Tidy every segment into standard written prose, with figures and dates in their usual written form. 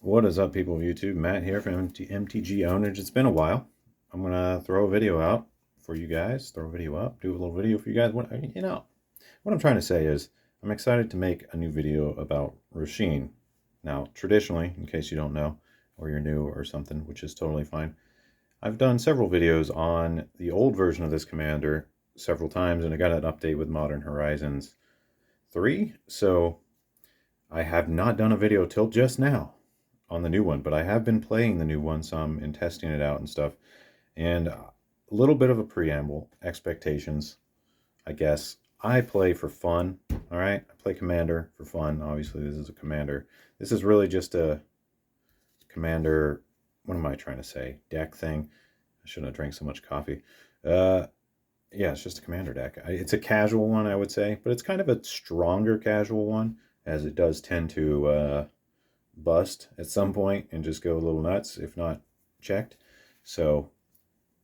What is up, people of YouTube? Matt here from MTG Ownage. It's been a while. I'm going to throw a video out for you guys. Throw a video up, do a little video for you guys. What I'm trying to say is I'm excited to make a new video about Rosheen. Now, traditionally, in case you don't know, or you're new or something, which is totally fine, I've done several videos on the old version of this commander several times, and I got an update with Modern Horizons 3, so I have not done a video till just now on the new one, but I have been playing the new one some and testing it out and stuff. And a little bit of a preamble, expectations, I guess. I play for fun, all right? I play Commander for fun. Obviously, this is a Commander. This is really just a Commander, what am I trying to say? Deck thing. I shouldn't have drank so much coffee. Yeah, it's just a Commander deck. It's a casual one, I would say, but it's kind of a stronger casual one, as it does tend to bust at some point and just go a little nuts if not checked. So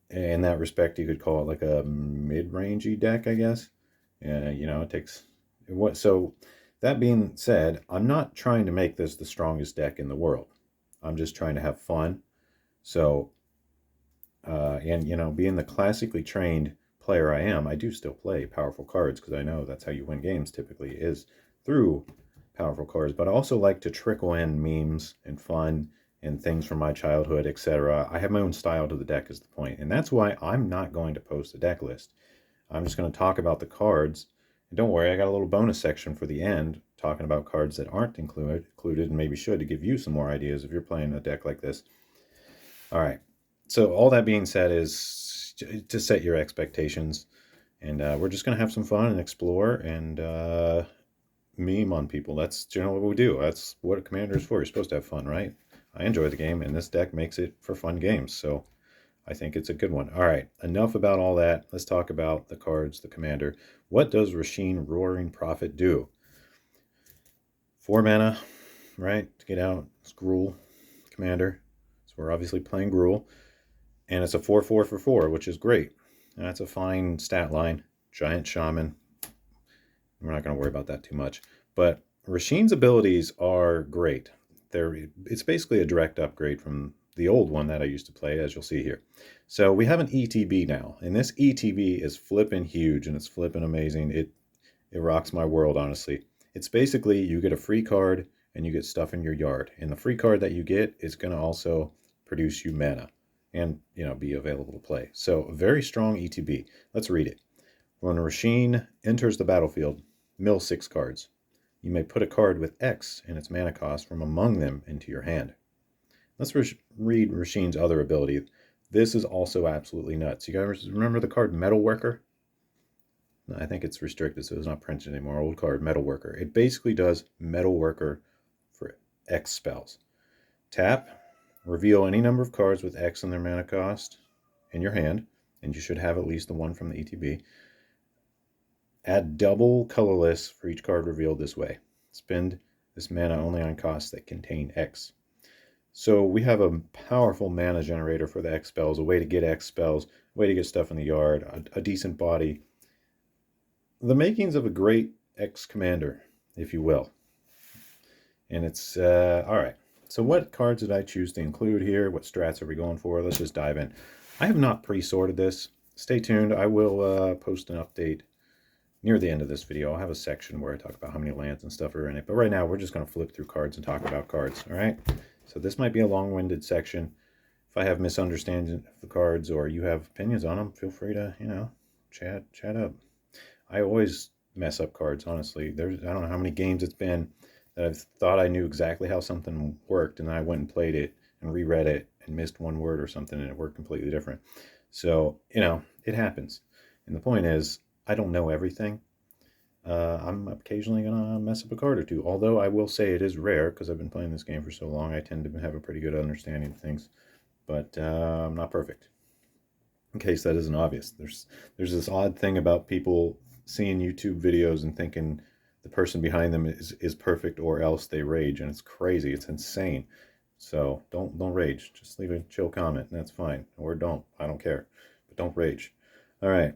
in that respect, you could call it like a mid-rangey deck, I guess. And it takes what. So that being said, I'm not trying to make this the strongest deck in the world. I'm just trying to have fun. So and being the classically trained player I am, I do still play powerful cards because I know that's how you win games typically, is through powerful cards. But I also like to trickle in memes and fun and things from my childhood, etc. I have my own style to the deck is the point, and that's why I'm not going to post a deck list. I'm just going to talk about the cards, and don't worry, I got a little bonus section for the end talking about cards that aren't included and maybe should, to give you some more ideas if you're playing a deck like this. All right, so all that being said is to set your expectations, and we're just going to have some fun and explore and meme on people. That's generally what we do. That's what a commander is for. You're supposed to have fun, right? I enjoy the game, and this deck makes it for fun games, so I think it's a good one. All right, enough about all that. Let's talk about the cards, the commander. What does Rosheen Roaring Prophet do? 4 mana, right, to get out. It's Gruul commander. So we're obviously playing Gruul, and it's a 4/4 for 4, which is great. That's a fine stat line. Giant Shaman. We're not going to worry about that too much. But Rosheen's abilities are great. It's basically a direct upgrade from the old one that I used to play, as you'll see here. So we have an ETB now, and this ETB is flipping huge, and it's flipping amazing. It rocks my world, honestly. It's basically you get a free card, and you get stuff in your yard. And the free card that you get is going to also produce you mana and be available to play. So a very strong ETB. Let's read it. When Rosheen enters the battlefield, mill 6 cards. You may put a card with X in its mana cost from among them into your hand. Let's read Rosheen's other ability. This is also absolutely nuts. You guys remember the card Metalworker? No, I think it's restricted, so it's not printed anymore. Old card, Metalworker. It basically does Metalworker for X spells. Tap, reveal any number of cards with X in their mana cost in your hand, and you should have at least the one from the ETB. Add double colorless for each card revealed this way. Spend this mana only on costs that contain X. So we have a powerful mana generator for the X spells, a way to get X spells, a way to get stuff in the yard, a decent body. The makings of a great X commander, if you will. And it's, all right. So what cards did I choose to include here? What strats are we going for? Let's just dive in. I have not pre-sorted this. Stay tuned. I will post an update near the end of this video. I'll have a section where I talk about how many lands and stuff are in it. But right now, we're just going to flip through cards and talk about cards, all right? So this might be a long-winded section. If I have misunderstandings of the cards or you have opinions on them, feel free to, chat up. I always mess up cards, honestly. I don't know how many games it's been that I've thought I knew exactly how something worked, and then I went and played it and reread it and missed one word or something, and it worked completely different. So, it happens. And the point is, I don't know everything. I'm occasionally going to mess up a card or two, although I will say it is rare because I've been playing this game for so long. I tend to have a pretty good understanding of things, but I'm not perfect. In case that isn't obvious, there's this odd thing about people seeing YouTube videos and thinking the person behind them is perfect, or else they rage, and it's crazy. It's insane. So don't rage. Just leave a chill comment, and that's fine. Or don't. I don't care. But don't rage. All right.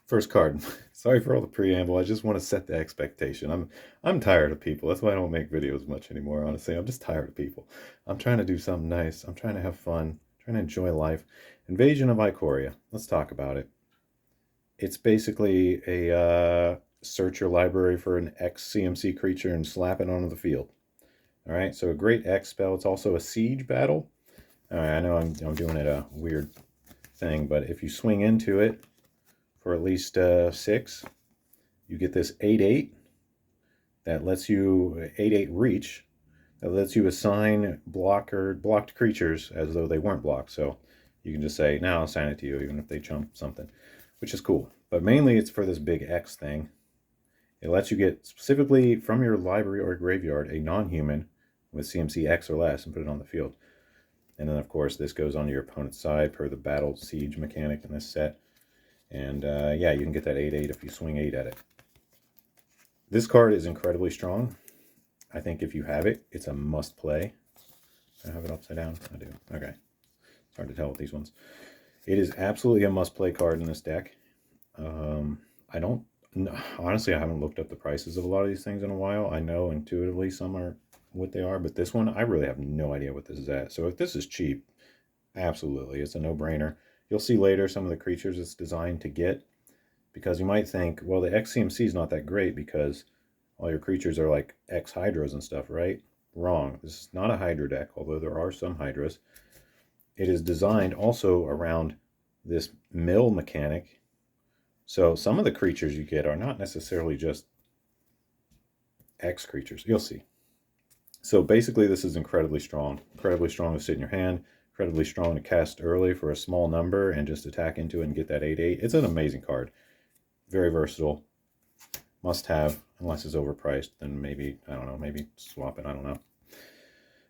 First card. Sorry for all the preamble. I just want to set the expectation. I'm tired of people. That's why I don't make videos much anymore, honestly. I'm just tired of people. I'm trying to do something nice. I'm trying to have fun. Trying to enjoy life. Invasion of Ikoria. Let's talk about it. It's basically a search your library for an X CMC creature and slap it onto the field. All right, so a great X spell. It's also a siege battle. All right, I know I'm doing it a weird thing, but if you swing into it for at least 6, you get this 8/8 that lets you 8/8 reach that lets you assign blocked creatures as though they weren't blocked. So you can just say, now I'll assign it to you, even if they jump something, which is cool. But mainly it's for this big X thing. It lets you get specifically from your library or graveyard a non-human with CMC X or less and put it on the field. And then, of course, this goes on your opponent's side per the battle siege mechanic in this set. And yeah, you can get that 8/8 if you swing 8 at it. This card is incredibly strong. I think if you have it, it's a must play. I have it upside down. I do. Okay. It's hard to tell with these ones. It is absolutely a must play card in this deck. I don't, honestly, I haven't looked up the prices of a lot of these things in a while. I know intuitively some are what they are, but this one, I really have no idea what this is at. So if this is cheap, absolutely, it's a no-brainer. You'll see later some of the creatures it's designed to get, because you might think, well, the XCMC is not that great because all your creatures are like X Hydras and stuff, right? Wrong. This is not a Hydra deck, although there are some Hydras. It is designed also around this mill mechanic. So some of the creatures you get are not necessarily just X creatures. You'll see. So basically this is incredibly strong to sit in your hand, incredibly strong to cast early for a small number and just attack into it and get that 8/8. It's an amazing card. Very versatile. Must have, unless it's overpriced, then maybe, I don't know, maybe swap it, I don't know.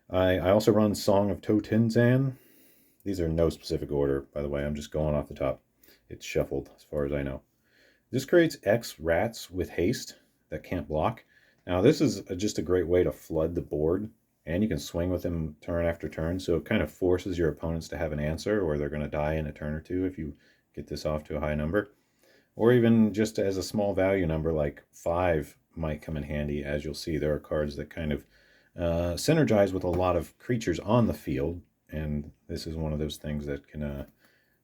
I also run Song of Totinzan. These are no specific order, by the way, I'm just going off the top. It's shuffled, as far as I know. This creates X rats with haste that can't block. Now this is just a great way to flood the board, and you can swing with them turn after turn, so it kind of forces your opponents to have an answer, or they're going to die in a turn or two if you get this off to a high number. Or even just as a small value number like 5 might come in handy. As you'll see, there are cards that kind of synergize with a lot of creatures on the field, and this is one of those things that can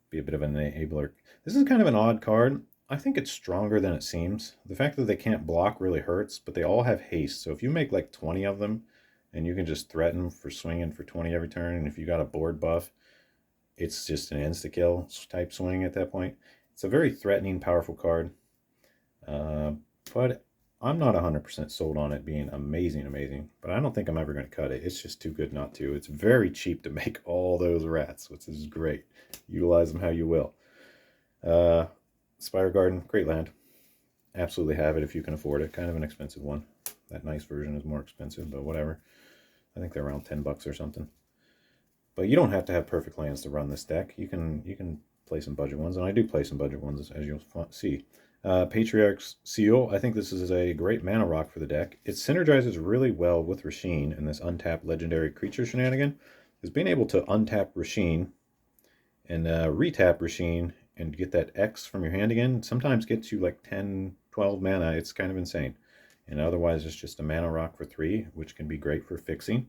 be a bit of an enabler. This is kind of an odd card. I think it's stronger than it seems. The fact that they can't block really hurts, but they all have haste. So if you make like 20 of them, and you can just threaten for swinging for 20 every turn, and if you got a board buff, it's just an insta-kill type swing at that point. It's a very threatening, powerful card, but I'm not 100% sold on it being amazing, but I don't think I'm ever going to cut it. It's just too good not to. It's very cheap to make all those rats, which is great. Utilize them how you will. Spire Garden, great land. Absolutely have it if you can afford it. Kind of an expensive one. That nice version is more expensive, but whatever. I think they're around 10 bucks or something. But you don't have to have perfect lands to run this deck. You can play some budget ones, and I do play some budget ones, as you'll see. Patriarch's Seal, I think this is a great mana rock for the deck. It synergizes really well with Rosheen in this untapped legendary creature shenanigan. Is being able to untap Rosheen and retap Rosheen and get that X from your hand again sometimes gets you like 10, 12 mana. It's kind of insane. And otherwise it's just a mana rock for 3, which can be great for fixing.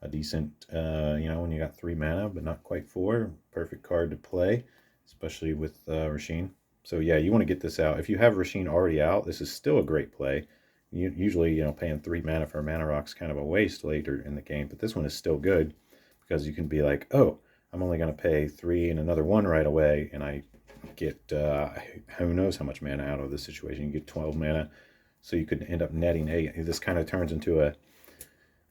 A decent, when you got 3 mana, but not quite 4. Perfect card to play, especially with Rosheen. So yeah, you want to get this out. If you have Rosheen already out, this is still a great play. Usually, paying 3 mana for a mana rock is kind of a waste later in the game, but this one is still good because you can be like, oh, I'm only going to pay 3 and another 1 right away, and I get who knows how much mana out of this situation. You get 12 mana, so you could end up netting 8. This kind of turns into a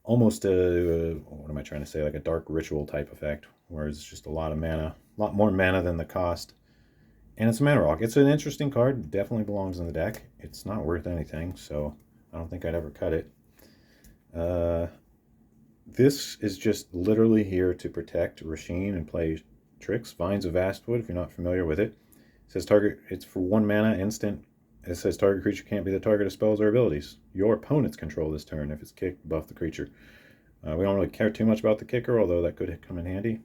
almost what am I trying to say, like a dark ritual type effect, where it's just a lot of mana, a lot more mana than the cost. And it's a mana rock. It's an interesting card. Definitely belongs in the deck. It's not worth anything, so I don't think I'd ever cut it. This is just literally here to protect Rosheen and play tricks. Vines of Vastwood, if you're not familiar with it. It says target, it's for 1 mana, instant. It says target creature can't be the target of spells or abilities. Your opponents control this turn. If it's kicked, buff the creature. We don't really care too much about the kicker, although that could come in handy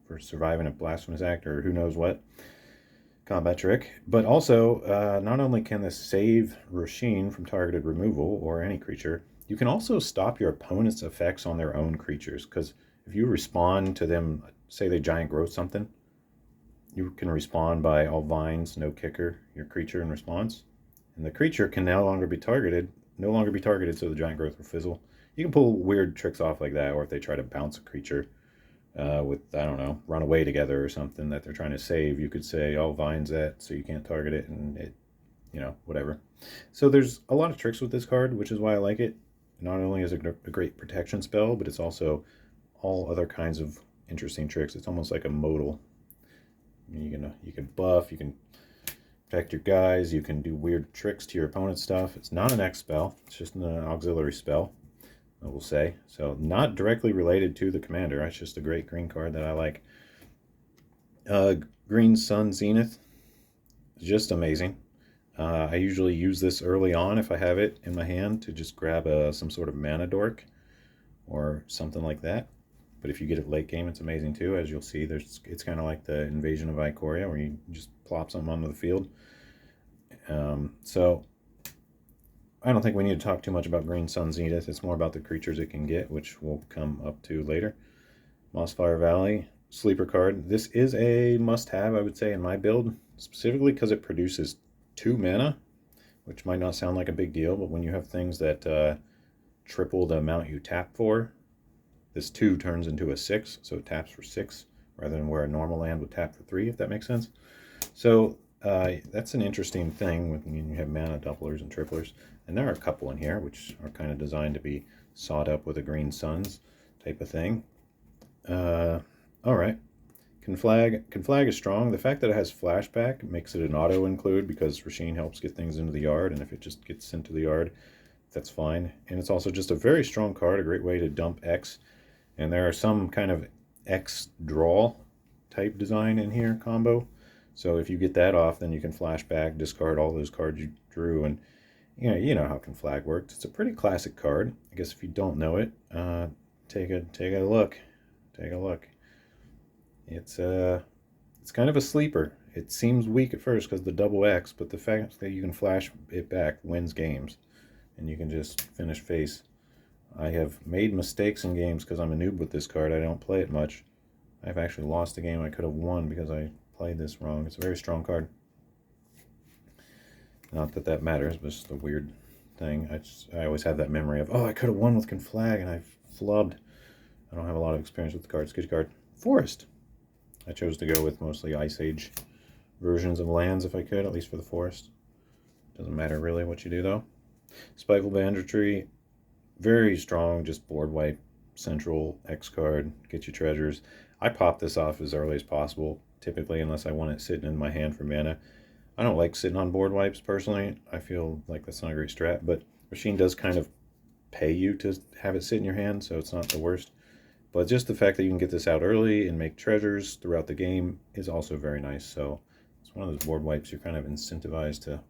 for surviving a blasphemous act or who knows what. combat trick. But also, not only can this save Rosheen from targeted removal or any creature, you can also stop your opponent's effects on their own creatures. Because if you respond to them, say they giant growth something, you can respond by all vines, no kicker, your creature in response. And the creature can no longer be targeted, so the giant growth will fizzle. You can pull weird tricks off like that, or if they try to bounce a creature with, I don't know, run away together or something that they're trying to save, you could say, oh, vine's that, so you can't target it, and it, whatever. So there's a lot of tricks with this card, which is why I like it. Not only is it a great protection spell, but it's also all other kinds of interesting tricks. It's almost like a modal. You can buff, you can protect your guys, you can do weird tricks to your opponent's stuff. It's not an X spell, it's just an auxiliary spell, I will say. So not directly related to the commander. It's just a great green card that I like. Green Sun Zenith is just amazing. I usually use this early on if I have it in my hand to just grab some sort of mana dork or something like that. But if you get it late game, it's amazing too. As you'll see, it's kind of like the Invasion of Ikoria, where you just plop something onto the field. So I don't think we need to talk too much about Green Sun Zenith. It's more about the creatures it can get, which we'll come up to later. Mossfire Valley, sleeper card. This is a must-have, I would say, in my build, specifically because it produces 2 mana, which might not sound like a big deal, but when you have things that triple the amount you tap for, this 2 turns into a 6, so it taps for 6, rather than where a normal land would tap for 3, if that makes sense. So that's an interesting thing when you have mana doublers and triplers. And there are a couple in here, which are kind of designed to be sawed up with a Green Suns type of thing. All right. Conflag is strong. The fact that it has flashback makes it an auto include, because Rosheen helps get things into the yard, and if it just gets into the yard, that's fine. And it's also just a very strong card, a great way to dump X. And there are some kind of X draw type design in here combo. So if you get that off, then you can flashback, discard all those cards you drew, and you know how Conflag works. It's a pretty classic card. I guess if you don't know it, take a look. Take a look. It's kind of a sleeper. It seems weak at first because the double X, but the fact that you can flash it back wins games, and you can just finish face. I have made mistakes in games because I'm a noob with this card. I don't play it much. I've actually lost a game I could have won because I played this wrong. It's a very strong card. Not that that matters, but it's just a weird thing. I always have that memory of, oh, I could have won with Conflag and I flubbed. I don't have a lot of experience with the cards. Good card. Forest. I chose to go with mostly Ice Age versions of lands if I could, at least for the forest. Doesn't matter really what you do though. Spiteful Banditry. Very strong, just board wipe, central X card, get you treasures. I pop this off as early as possible, typically, unless I want it sitting in my hand for mana. I don't like sitting on board wipes, personally. I feel like that's not a great strat, but Rosheen does kind of pay you to have it sit in your hand, so it's not the worst. But just the fact that you can get this out early and make treasures throughout the game is also very nice. So it's one of those board wipes you're kind of incentivized to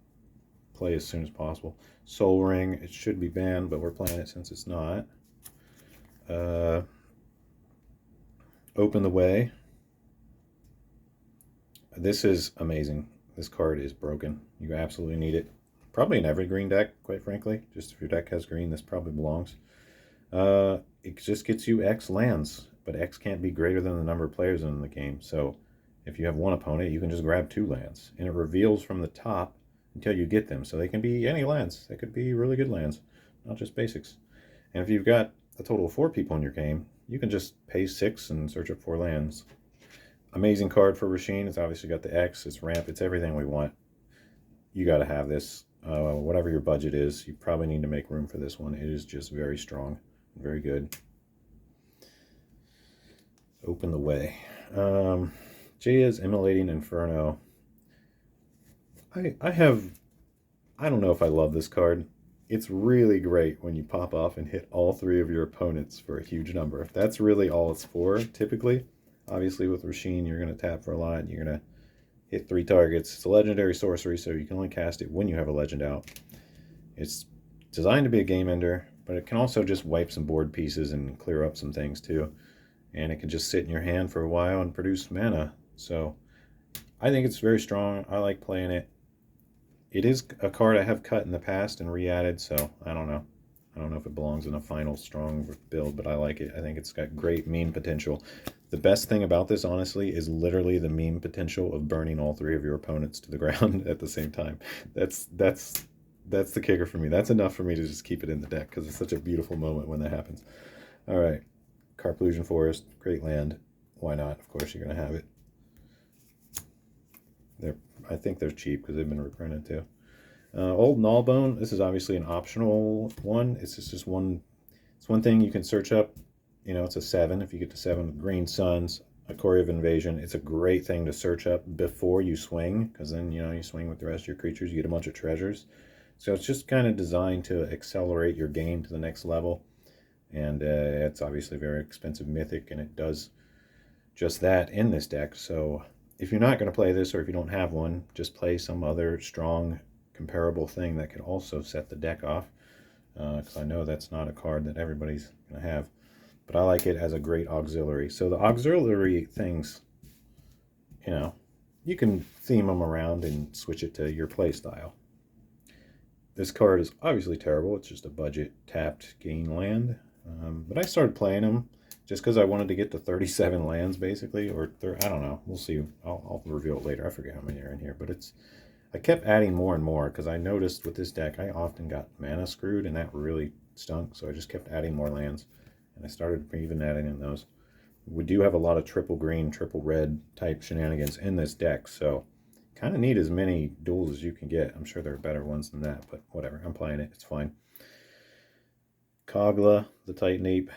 play as soon as possible. Soul Ring, it should be banned, but we're playing it since it's not. Open the Way. This is amazing. This card is broken. You absolutely need it. Probably in every green deck, quite frankly. Just if your deck has green, this probably belongs. It just gets you X lands, but X can't be greater than the number of players in the game. So if you have one opponent, you can just grab 2 lands, and it reveals from the top until you get them. So they can be any lands. They could be really good lands, not just basics. And if you've got a total of 4 people in your game, you can just pay 6 and search up 4 lands. Amazing card for Rosheen. It's obviously got the X, it's ramp, it's everything we want. You got to have this. Whatever your budget is, you probably need to make room for this one. It is just very strong, very good. Open the Way. Jaya's Immolating Inferno. I don't know if I love this card. It's really great when you pop off and hit all 3 of your opponents for a huge number. If that's really all it's for, typically. Obviously with Rosheen, you're going to tap for a lot. You're going to hit 3 targets. It's a legendary sorcery, so you can only cast it when you have a legend out. It's designed to be a game ender, but it can also just wipe some board pieces and clear up some things too. And it can just sit in your hand for a while and produce mana. So I think it's very strong. I like playing it. It is a card I have cut in the past and re-added, so I don't know. I don't know if it belongs in a final strong build, but I like it. I think it's got great meme potential. The best thing about this, honestly, is literally the meme potential of burning all three of your opponents to the ground at the same time. That's the kicker for me. That's enough for me to just keep it in the deck because it's such a beautiful moment when that happens. All right, Carplusion Forest, great land. Why not? Of course, you're gonna have it. They're, I think they're cheap because they've been reprinted too. Old Gnawbone. This is obviously an optional one. It's just one. It's one thing you can search up. You know, it's a 7. If you get to 7 with Green Suns, Ikoria of Invasion, it's a great thing to search up before you swing, because then you swing with the rest of your creatures. You get a bunch of treasures. So it's just kind of designed to accelerate your game to the next level. And it's obviously very expensive mythic, and it does just that in this deck. So if you're not going to play this, or if you don't have one, just play some other strong comparable thing that could also set the deck off, because I know that's not a card that everybody's going to have, but I like it as a great auxiliary. So the auxiliary things, you can theme them around and switch it to your play style. This card is obviously terrible. It's just a budget tapped gain land, but I started playing them just because I wanted to get to 37 lands basically, or I don't know. We'll see. I'll reveal it later. I forget how many are in here, but I kept adding more and more because I noticed with this deck I often got mana screwed, and that really stunk. So I just kept adding more lands, and I started even adding in those. We do have a lot of triple green, triple red type shenanigans in this deck, so kind of need as many duels as you can get. I'm sure there are better ones than that, but whatever. I'm playing it. It's fine. Kogla, the Titan Ape.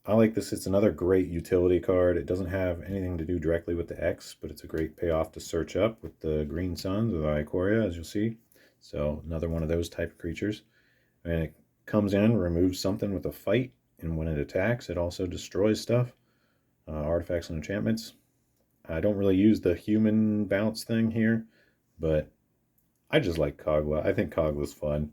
I like this. It's another great utility card. It doesn't have anything to do directly with the X, but it's a great payoff to search up with the Green Suns of Ikoria, as you'll see. So another one of those type of creatures. And it comes in, removes something with a fight, and when it attacks, it also destroys stuff, artifacts and enchantments. I don't really use the human bounce thing here, but I just like Kogla. I think Kogla's fun.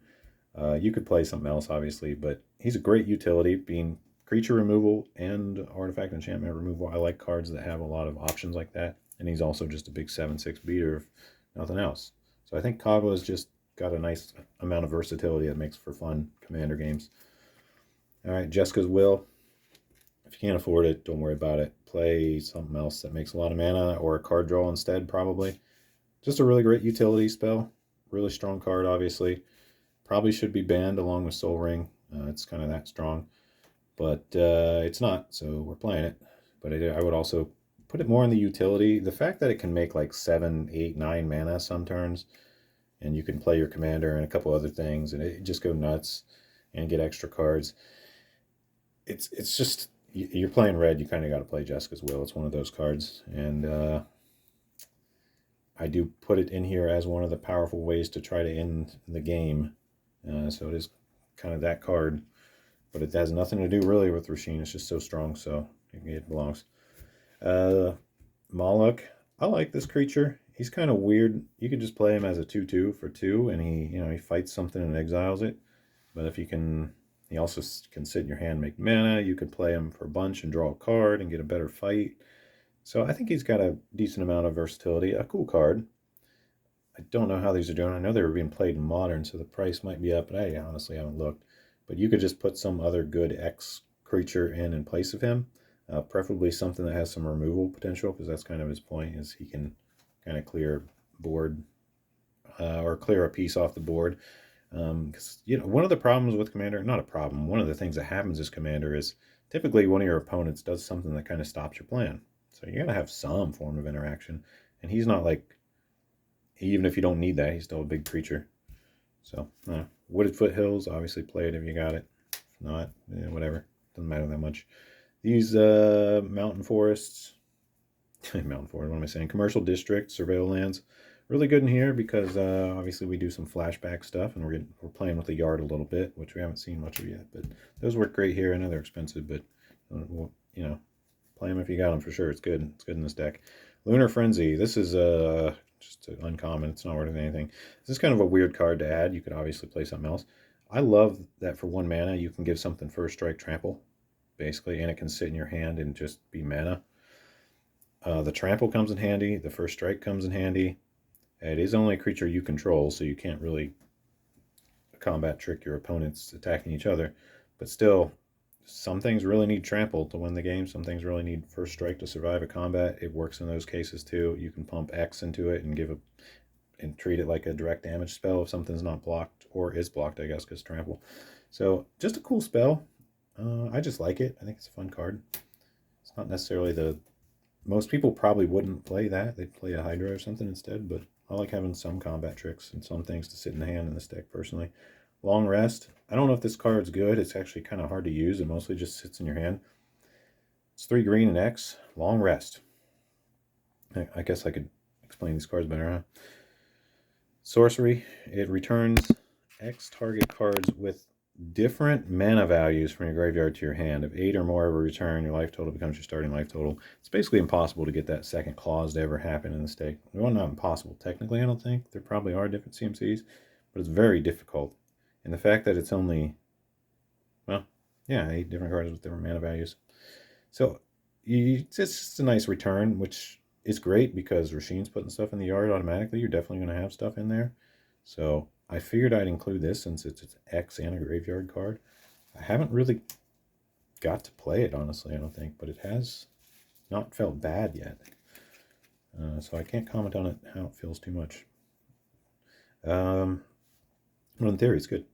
You could play something else, obviously, but he's a great utility, being creature removal and artifact enchantment removal. I like cards that have a lot of options like that, and he's also just a big 7/6 beater, if nothing else. So I think Kogla's just got a nice amount of versatility that makes for fun commander games. All right, Jessica's Will. If you can't afford it, don't worry about it. Play something else that makes a lot of mana, or a card draw instead, probably. Just a really great utility spell. Really strong card, obviously. Probably should be banned along with Soul Ring. It's kind of that strong. But it's not, so we're playing it. But I would also put it more in the utility. The fact that it can make like 7, 8, 9 mana some turns, and you can play your commander and a couple other things, and it just go nuts and get extra cards. It's just, you're playing red, you kind of got to play Jessica's Will. It's one of those cards, and I do put it in here as one of the powerful ways to try to end the game. So it is kind of that card, but it has nothing to do really with Rosheen. It's just so strong, so it belongs. Moloch, I like this creature. He's kind of weird. You can just play him as a 2/2 for 2, and he fights something and exiles it. But if you can, he also can sit in your hand, make mana. You could play him for a bunch and draw a card and get a better fight. So I think he's got a decent amount of versatility. A cool card. I don't know how these are doing. I know they were being played in Modern, so the price might be up, but I honestly haven't looked. But you could just put some other good X creature in place of him, preferably something that has some removal potential, because that's kind of his point, is he can kind of clear board or clear a piece off the board. Because one of the problems with Commander, not a problem, one of the things that happens as Commander is typically one of your opponents does something that kind of stops your plan. So you're going to have some form of interaction, and he's not like, even if you don't need that, he's still a big creature. So, Wooded Foothills, obviously play it if you got it. If not, whatever. Doesn't matter that much. These mountain forests, mountain forest, what am I saying? Commercial district, surveil lands, really good in here because obviously we do some flashback stuff, and we're playing with the yard a little bit, which we haven't seen much of yet. But those work great here. I know they're expensive, but play them if you got them for sure. It's good. It's good in this deck. Lunar Frenzy. This is just uncommon. It's not worth anything. This is kind of a weird card to add. You could obviously play something else. I love that for 1 mana you can give something first strike trample, basically, and it can sit in your hand and just be mana. The trample comes in handy. The first strike comes in handy. It is only a creature you control, so you can't really combat trick your opponents attacking each other. But still, some things really need trample to win the game. Some things really need first strike to survive a combat. It works in those cases too. You can pump X into it and and treat it like a direct damage spell if something's not blocked, or is blocked, I guess, because trample. So just a cool spell. I just like it. I think it's a fun card. It's not necessarily most people probably wouldn't play that. They'd play a Hydra or something instead, but I like having some combat tricks and some things to sit in the hand in this deck personally. Long Rest. I don't know if this card's good. It's actually kind of hard to use. It mostly just sits in your hand. It's 3 green and X. Long Rest. I guess I could explain these cards better, huh? Sorcery. It returns X target cards with different mana values from your graveyard to your hand. If 8 or more ever return, your life total becomes your starting life total. It's basically impossible to get that second clause to ever happen in this deck. Well, not impossible technically, I don't think. There probably are different CMCs, but it's very difficult. And the fact that it's only, well, yeah, 8 different cards with different mana values. So it's just a nice return, which is great because Rosheen's putting stuff in the yard automatically. You're definitely going to have stuff in there. So I figured I'd include this since it's X and a graveyard card. I haven't really got to play it, honestly, I don't think, but it has not felt bad yet. So I can't comment on it, how it feels too much. Well, in theory, it's good.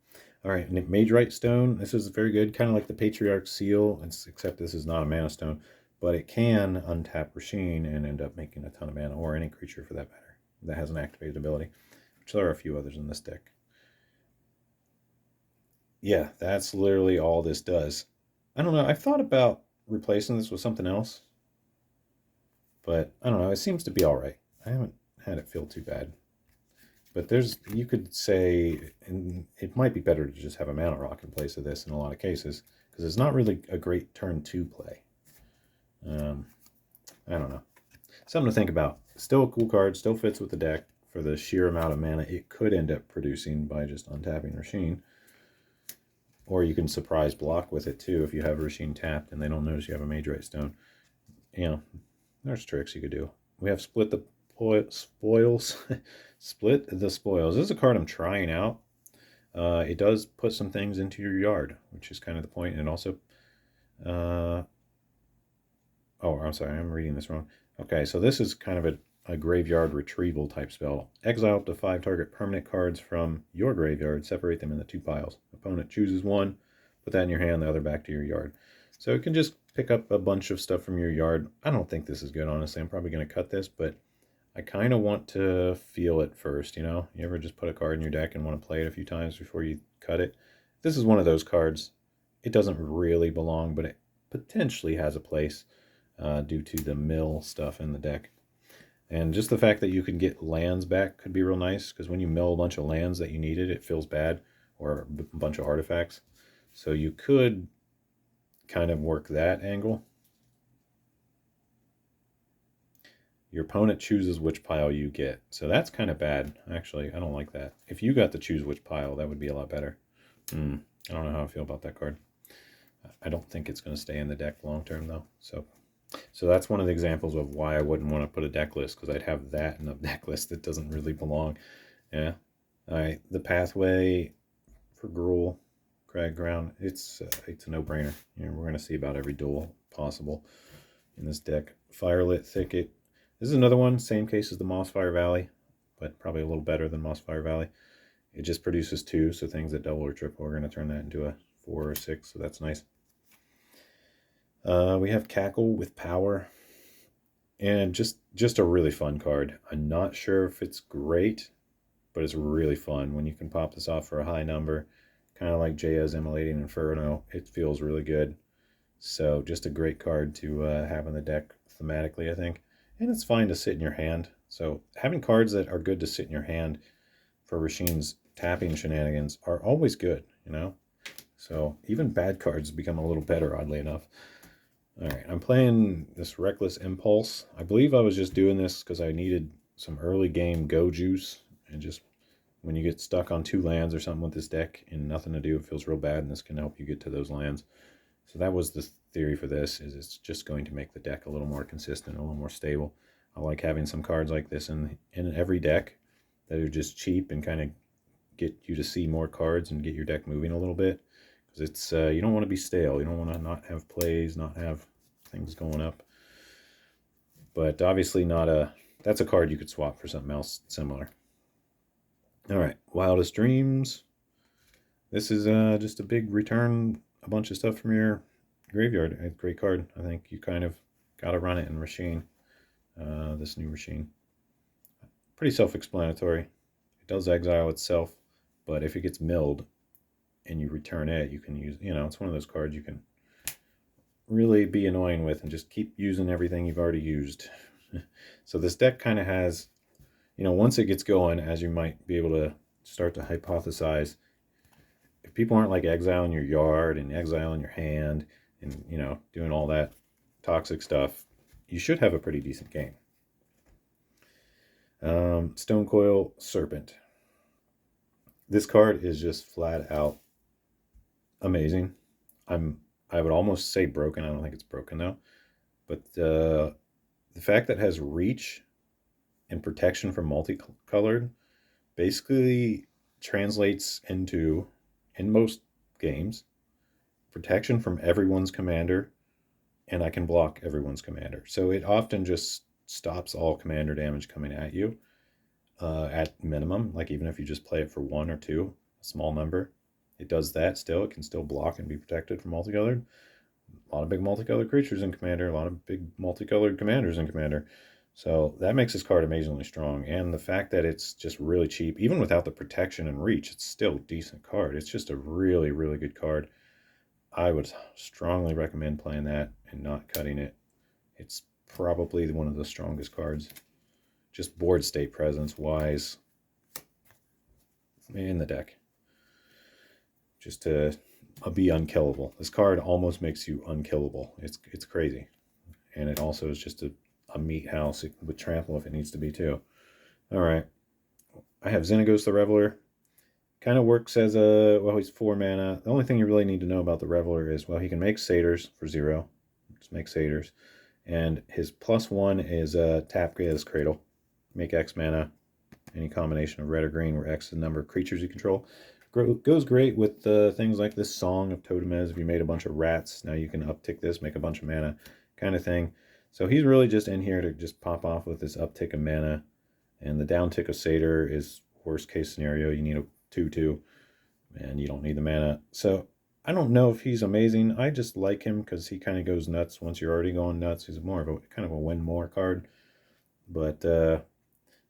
All right, and Magerite Stone. This is very good, kind of like the Patriarch Seal, except this is not a mana stone, but it can untap Rosheen and end up making a ton of mana, or any creature for that matter, that has an activated ability, which there are a few others in this deck. Yeah, that's literally all this does. I don't know, I've thought about replacing this with something else, but I don't know, it seems to be all right. I haven't had it feel too bad. But you could say, and it might be better to just have a mana rock in place of this in a lot of cases, because it's not really a great turn 2 play. I don't know. Something to think about. Still a cool card, still fits with the deck for the sheer amount of mana it could end up producing by just untapping Rosheen. Or you can surprise block with it too if you have Rosheen tapped and they don't notice you have a Magerite Stone. You know, there's tricks you could do. We have Split the Spoils. Split the Spoils. This is a card I'm trying out. It does put some things into your yard, which is kind of the point. And also, oh, I'm sorry, I'm reading this wrong. Okay, so this is kind of a graveyard retrieval type spell. Exile up to 5 target permanent cards from your graveyard. Separate them into 2 piles. Opponent chooses one, put that in your hand, the other back to your yard. So it can just pick up a bunch of stuff from your yard. I don't think this is good, honestly. I'm probably going to cut this, but I kind of want to feel it first, you know? You ever just put a card in your deck and want to play it a few times before you cut it? This is one of those cards. It doesn't really belong, but it potentially has a place due to the mill stuff in the deck. And just the fact that you can get lands back could be real nice, because when you mill a bunch of lands that you needed, it feels bad, or a bunch of artifacts. So you could kind of work that angle. Your opponent chooses which pile you get. So that's kind of bad, actually. I don't like that. If you got to choose which pile, that would be a lot better. I don't know how I feel about that card. I don't think it's going to stay in the deck long term, though. So that's one of the examples of why I wouldn't want to put a deck list, because I'd have that in a deck list that doesn't really belong. Yeah. All right. The Pathway for Gruul, Crag Ground. It's a no-brainer. You know, we're going to see about every duel possible in this deck. Firelit Thicket. This is another one, same case as the Mossfire Valley, but probably a little better than Mossfire Valley. It just produces 2, so things that double or triple, we're going to turn that into a 4 or 6, so that's nice. We have Cackle with Power, and just a really fun card. I'm not sure if it's great, but it's really fun when you can pop this off for a high number, kind of like Jaya's Immolating Inferno. It feels really good. So just a great card to have in the deck thematically, I think. And it's fine to sit in your hand. So having cards that are good to sit in your hand for Rosheen's tapping shenanigans are always good, you know? So even bad cards become a little better, oddly enough. All right, I'm playing this Reckless Impulse. I believe I was just doing this because I needed some early game go juice. And just when you get stuck on 2 lands or something with this deck and nothing to do, it feels real bad, and this can help you get to those lands. So that was the theory for this is it's just going to make the deck a little more consistent, a little more stable. I like having some cards like this in every deck that are just cheap and kind of get you to see more cards and get your deck moving a little bit. Because it's you don't want to be stale. You don't want to not have plays, not have things going up. But obviously not a... That's a card you could swap for something else similar. All right, Wildest Dreams. This is just a big return, a bunch of stuff from your graveyard. A great card. I think you kind of got to run it in Rosheen, this new Rosheen. Pretty self-explanatory. It does exile itself, but if it gets milled and you return it, you can use, it's one of those cards you can really be annoying with and just keep using everything you've already used. So this deck kind of has, once it gets going, as you might be able to start to hypothesize, if people aren't like exiling your yard and exiling your hand and, doing all that toxic stuff, you should have a pretty decent game. Stonecoil Serpent. This card is just flat out amazing. I would almost say broken. I don't think it's broken though. But the fact that it has reach and protection from multicolored basically translates into, in most games, protection from everyone's commander, and I can block everyone's commander. So it often just stops all commander damage coming at you at minimum. Like even if you just play it for 1 or 2, a small number, it does that still. It can still block and be protected from multicolored. A lot of big multicolored creatures in Commander, a lot of big multicolored commanders in Commander. So that makes this card amazingly strong. And the fact that it's just really cheap, even without the protection and reach, it's still a decent card. It's just a really, really good card. I would strongly recommend playing that and not cutting it. It's probably one of the strongest cards. Just board state presence wise in the deck. Just to be unkillable. This card almost makes you unkillable. It's crazy. And it also is just a meat house with trample if it needs to be too. All right. I have Xenagos the Reveler. Kind of works as he's 4 mana. The only thing you really need to know about the Reveler is, he can make satyrs for 0. Just make satyrs. And his +1 is tap Gaia's Cradle. Make X mana. Any combination of red or green where X is the number of creatures you control. Goes great with things like this Song of Totemes. If you made a bunch of rats, now you can uptick this, make a bunch of mana kind of thing. So he's really just in here to just pop off with this uptick of mana. And the downtick of Satyr is worst case scenario. You need a 2/2 and you don't need the mana. So I don't know if he's amazing. I just like him because he kind of goes nuts once you're already going nuts. He's more of a kind of a win more card. But the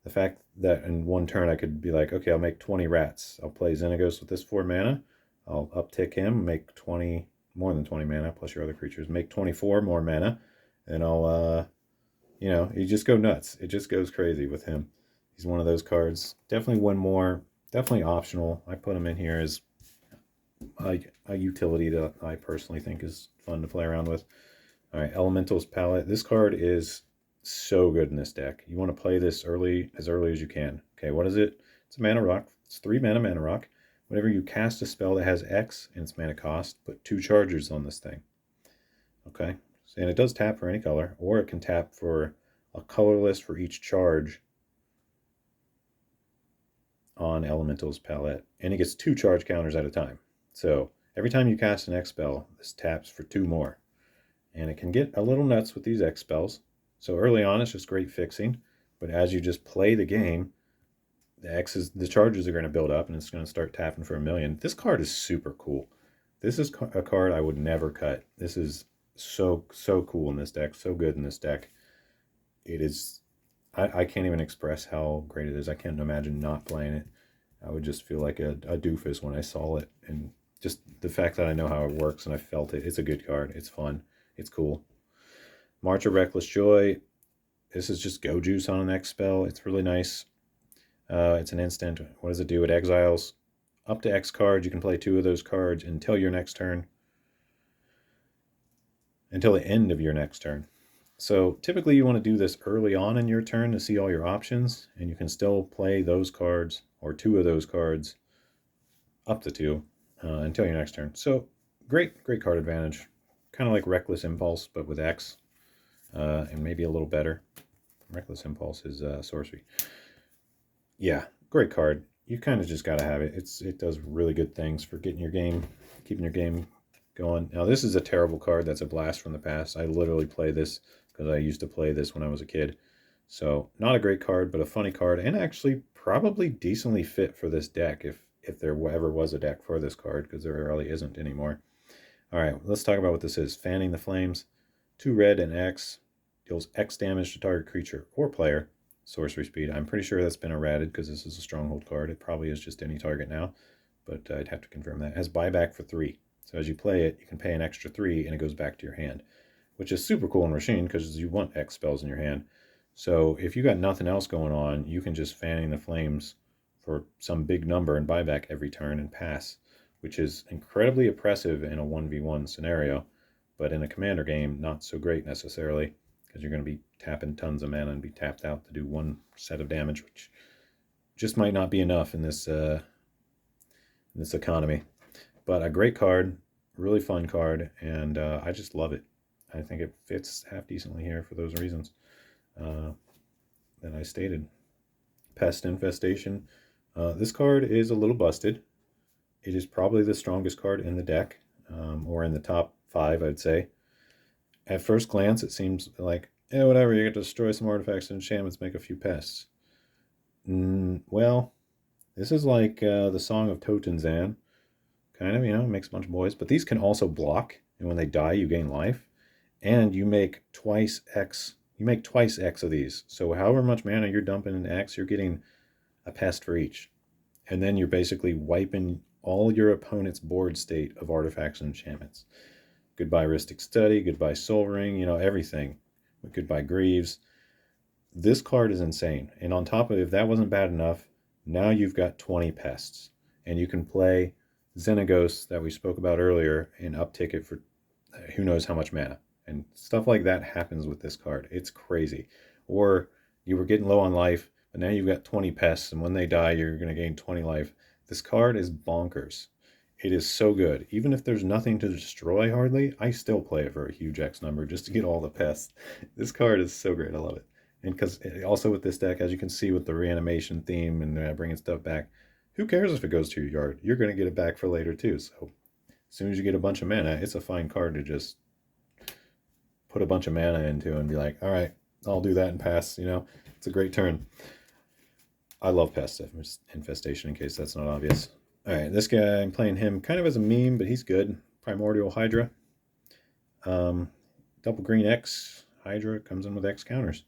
fact that in one turn I could be like, okay, I'll make 20 rats. I'll play Xenagos with this 4 mana. I'll uptick him, make 20, more than 20 mana, plus your other creatures, make 24 more mana. And I'll, you just go nuts. It just goes crazy with him. He's one of those cards. Definitely one more, definitely optional. I put him in here as a utility that I personally think is fun to play around with. All right, Elemental's Palette. This card is so good in this deck. You want to play this as early as you can. Okay, what is it? It's a mana rock. It's 3 mana rock. Whenever you cast a spell that has X in its mana cost, put 2 chargers on this thing. Okay, and it does tap for any color, or it can tap for a colorless for each charge on Elemental's Palette. And it gets 2 charge counters at a time. So every time you cast an X spell, this taps for 2 more. And it can get a little nuts with these X spells. So early on, it's just great fixing. But as you just play the game, the charges are going to build up, and it's going to start tapping for 1,000,000. This card is super cool. This is a card I would never cut. This is so cool in this deck, so good in this deck. It is... I can't even express how great it is. I can't imagine not playing it. I would just feel like a doofus when I saw it. And just the fact that I know how it works and I felt it. It's a good card. It's fun. It's cool. March of Reckless Joy. This is just go juice on an X spell. It's really nice. It's an instant. What does it do? It exiles up to X cards. You can play 2 of those cards until your next turn. Until the end of your next turn. So typically you want to do this early on in your turn to see all your options, and you can still play those cards or 2 of those cards, up to 2, until your next turn. So great card advantage. Kind of like Reckless Impulse, but with X, and maybe a little better. Reckless Impulse is sorcery. Yeah, great card. You kind of just got to have it. It does really good things for keeping your game going. Now this is a terrible card. That's a blast from the past. I literally play this because I used to play this when I was a kid. So not a great card, but a funny card, and actually probably decently fit for this deck if there ever was a deck for this card, because there really isn't anymore. All right, let's talk about what this is. Fanning the Flames, 2 red and X, deals X damage to target creature or player. Sorcery speed. I'm pretty sure that's been errated because this is a stronghold card. It probably is just any target now, but I'd have to confirm that. It has buyback for 3. So as you play it, you can pay an extra 3 and it goes back to your hand, which is super cool in Rosheen because you want X spells in your hand. So if you got nothing else going on, you can just Fanning the Flames for some big number and buyback every turn and pass, which is incredibly oppressive in a 1v1 scenario, but in a commander game, not so great necessarily, because you're going to be tapping tons of mana and be tapped out to do one set of damage, which just might not be enough in this economy. But a great card, really fun card, and I just love it. I think it fits half decently here for those reasons that I stated. Pest Infestation. This card is a little busted. It is probably the strongest card in the deck, or in the top 5, I'd say. At first glance, it seems like, whatever, you get to destroy some artifacts and enchantments, make a few pests. Well, this is like the Song of Totensan. Kind of, makes a bunch of boys. But these can also block, and when they die, you gain life. And you make twice X. You make twice X of these. So however much mana you're dumping into X, you're getting a pest for each. And then you're basically wiping all your opponent's board state of artifacts and enchantments. Goodbye Rhystic Study, goodbye Soul Ring, everything. Goodbye Greaves. This card is insane. And on top of it, if that wasn't bad enough, now you've got 20 pests. And you can play Xenagos that we spoke about earlier and uptick it for who knows how much mana. And stuff like that happens with this card. It's crazy. Or you were getting low on life, but now you've got 20 pests, and when they die, you're going to gain 20 life. This card is bonkers. It is so good. Even if there's nothing to destroy hardly, I still play it for a huge X number just to get all the pests. This card is so great. I love it. And because also with this deck, as you can see with the reanimation theme and bringing stuff back, who cares if it goes to your yard? You're going to get it back for later too. So as soon as you get a bunch of mana, it's a fine card to just put a bunch of mana into and be like, all right, I'll do that and pass. It's a great turn. I love Pest Infestation, in case that's not obvious. All right, this guy, I'm playing him kind of as a meme, but he's good. Primordial Hydra. Double green X. Hydra comes in with X counters.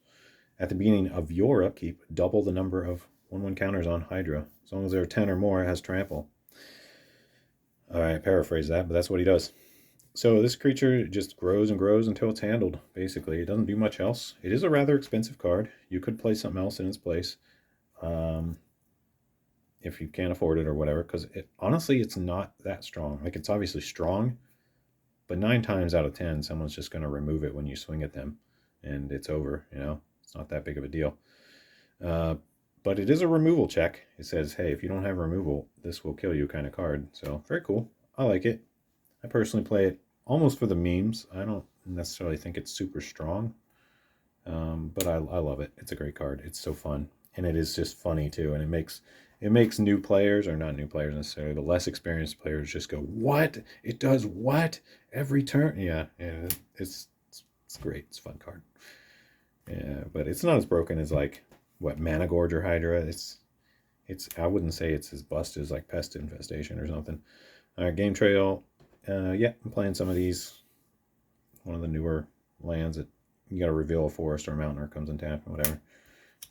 At the beginning of your upkeep, double the number of 1/1 counters on Hydra. As long as there are 10 or more, it has trample. All right, paraphrase that, but that's what he does. So this creature just grows and grows until it's handled, basically. It doesn't do much else. It is a rather expensive card. You could play something else in its place. If you can't afford it or whatever, because honestly, it's not that strong. Like, it's obviously strong, but 9 times out of 10, someone's just going to remove it when you swing at them, and it's over, It's not that big of a deal. But it is a removal check. It says, hey, if you don't have removal, this will kill you kind of card. So, very cool. I like it. I personally play it almost for the memes. I don't necessarily think it's super strong, but I love it. It's a great card. It's so fun, and it is just funny too, and it makes new players, or not new players necessarily, but less experienced players just go, what? It does what? Every turn? Yeah, it's great. It's a fun card. Yeah, but it's not as broken as like what Managorge or Hydra. It's I wouldn't say it's as busted as like Pest Infestation or something. All right, Game Trail. Yeah, I'm playing some of these. One of the newer lands that you got to reveal a forest or a mountain, or it comes in tap or whatever.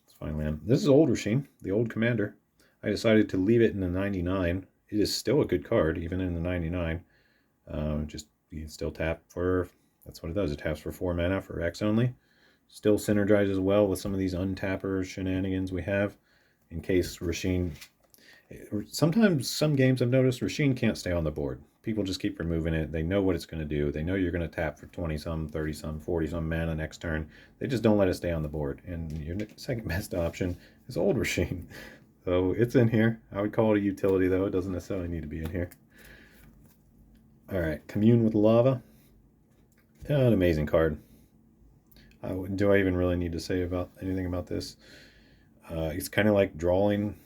It's fine land. This is old Rosheen, the old commander. I decided to leave it in the 99. It is still a good card, even in the 99. Just you can still tap for, that's what it does. It taps for 4 mana for X only. Still synergizes well with some of these untapper shenanigans we have, in case Rosheen. Sometimes, some games I've noticed, Rosheen can't stay on the board. People just keep removing it. They know what it's going to do. They know you're going to tap for 20-some, 30-some, 40-some mana next turn. They just don't let it stay on the board. And your second best option is old Rosheen. So it's in here. I would call it a utility, though. It doesn't necessarily need to be in here. All right, Commune with Lava. An amazing card. Do I even really need to say about anything about this? It's kind of like drawing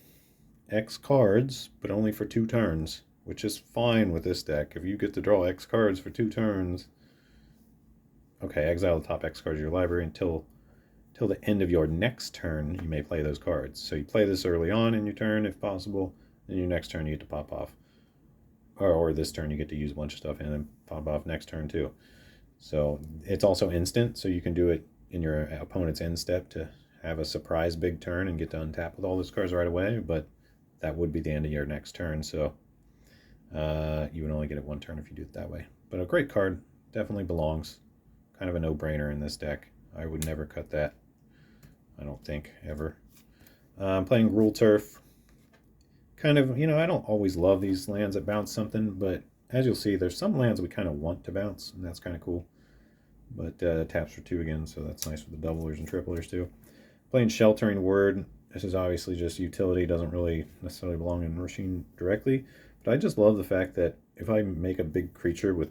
X cards, but only for 2 turns, which is fine with this deck. If you get to draw X cards for 2 turns, okay, exile the top X cards of your library until the end of your next turn. You may play those cards. So you play this early on in your turn, if possible. Then your next turn you get to pop off, or this turn you get to use a bunch of stuff and then pop off next turn too. So it's also instant, so you can do it in your opponent's end step to have a surprise big turn and get to untap with all those cards right away. But that would be the end of your next turn, so you would only get it 1 turn if you do it that way. But a great card, definitely belongs. Kind of a no-brainer in this deck. I would never cut that. I don't think, ever. I'm playing Rule Turf. Kind of, I don't always love these lands that bounce something, but as you'll see, there's some lands we kind of want to bounce, and that's kind of cool. But taps for 2 again, so that's nice for the doublers and triplers too. Playing Sheltering Word. This is obviously just utility, doesn't really necessarily belong in Rosheen directly, but I just love the fact that if I make a big creature with,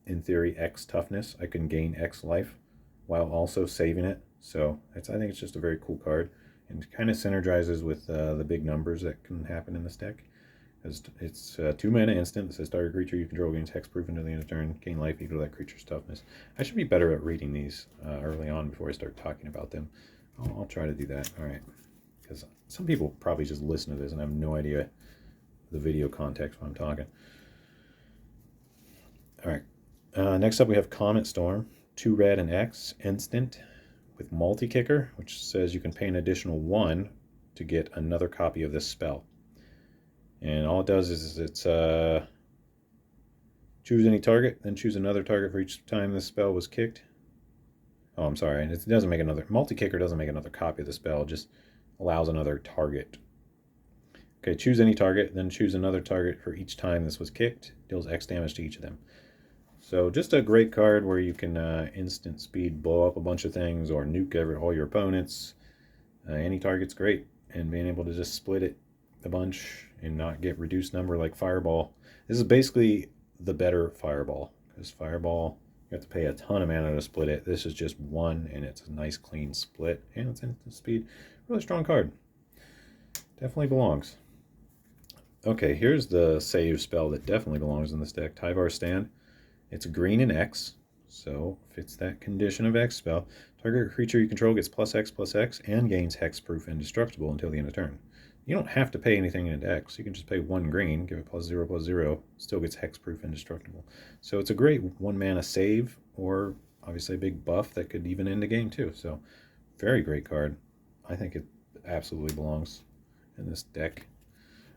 in theory, X toughness, I can gain X life while also saving it. So I think it's just a very cool card, and kind of synergizes with the big numbers that can happen in this deck. It's 2 mana instant. It says target creature you control gains hexproof until the end of turn. Gain life equal to that creature's toughness. I should be better at reading these early on before I start talking about them. I'll try to do that. All right, because some people probably just listen to this and have no idea the video context when I'm talking. All right. Next up, we have Comet Storm. 2 red and X instant with multi-kicker, which says you can pay an additional 1 to get another copy of this spell. And all it does is it's choose any target, then choose another target for each time this spell was kicked. Oh, I'm sorry. It doesn't make another. Multi-kicker doesn't make another copy of the spell. It just allows another target. Okay, choose any target, then choose another target for each time this was kicked. Deals X damage to each of them. So just a great card where you can instant speed blow up a bunch of things or nuke all your opponents. Any target's great, and being able to just split it a bunch and not get reduced number like Fireball. This is basically the better Fireball, because Fireball, you have to pay a ton of mana to split it. This is just 1, and it's a nice clean split, and it's instant speed. Really strong card. Definitely belongs. Okay, here's the save spell that definitely belongs in this deck. Tyvar Stand. It's green and X, so fits that condition of X spell. Target creature you control gets +X/+X and gains hexproof indestructible until the end of turn. You don't have to pay anything into X. You can just pay 1 green, give it +0/+0, still gets hexproof indestructible. So it's a great 1 mana save, or obviously a big buff that could even end the game too. So very great card. I think it absolutely belongs in this deck.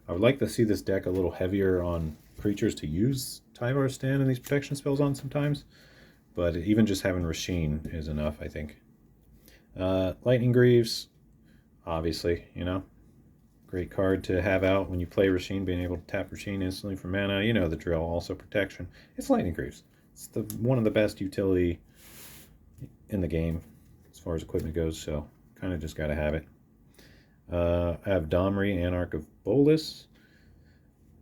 I would like to see this deck a little heavier on creatures to use Tyvar Stand and these protection spells on sometimes, but even just having Rosheen is enough, I think. Lightning Greaves, obviously, great card to have out when you play Rosheen, being able to tap Rosheen instantly for mana. You know the drill. Also protection. It's Lightning Greaves. It's one of the best utility in the game as far as equipment goes, so kind of just got to have it. I have Domri, Anarch of Bolas.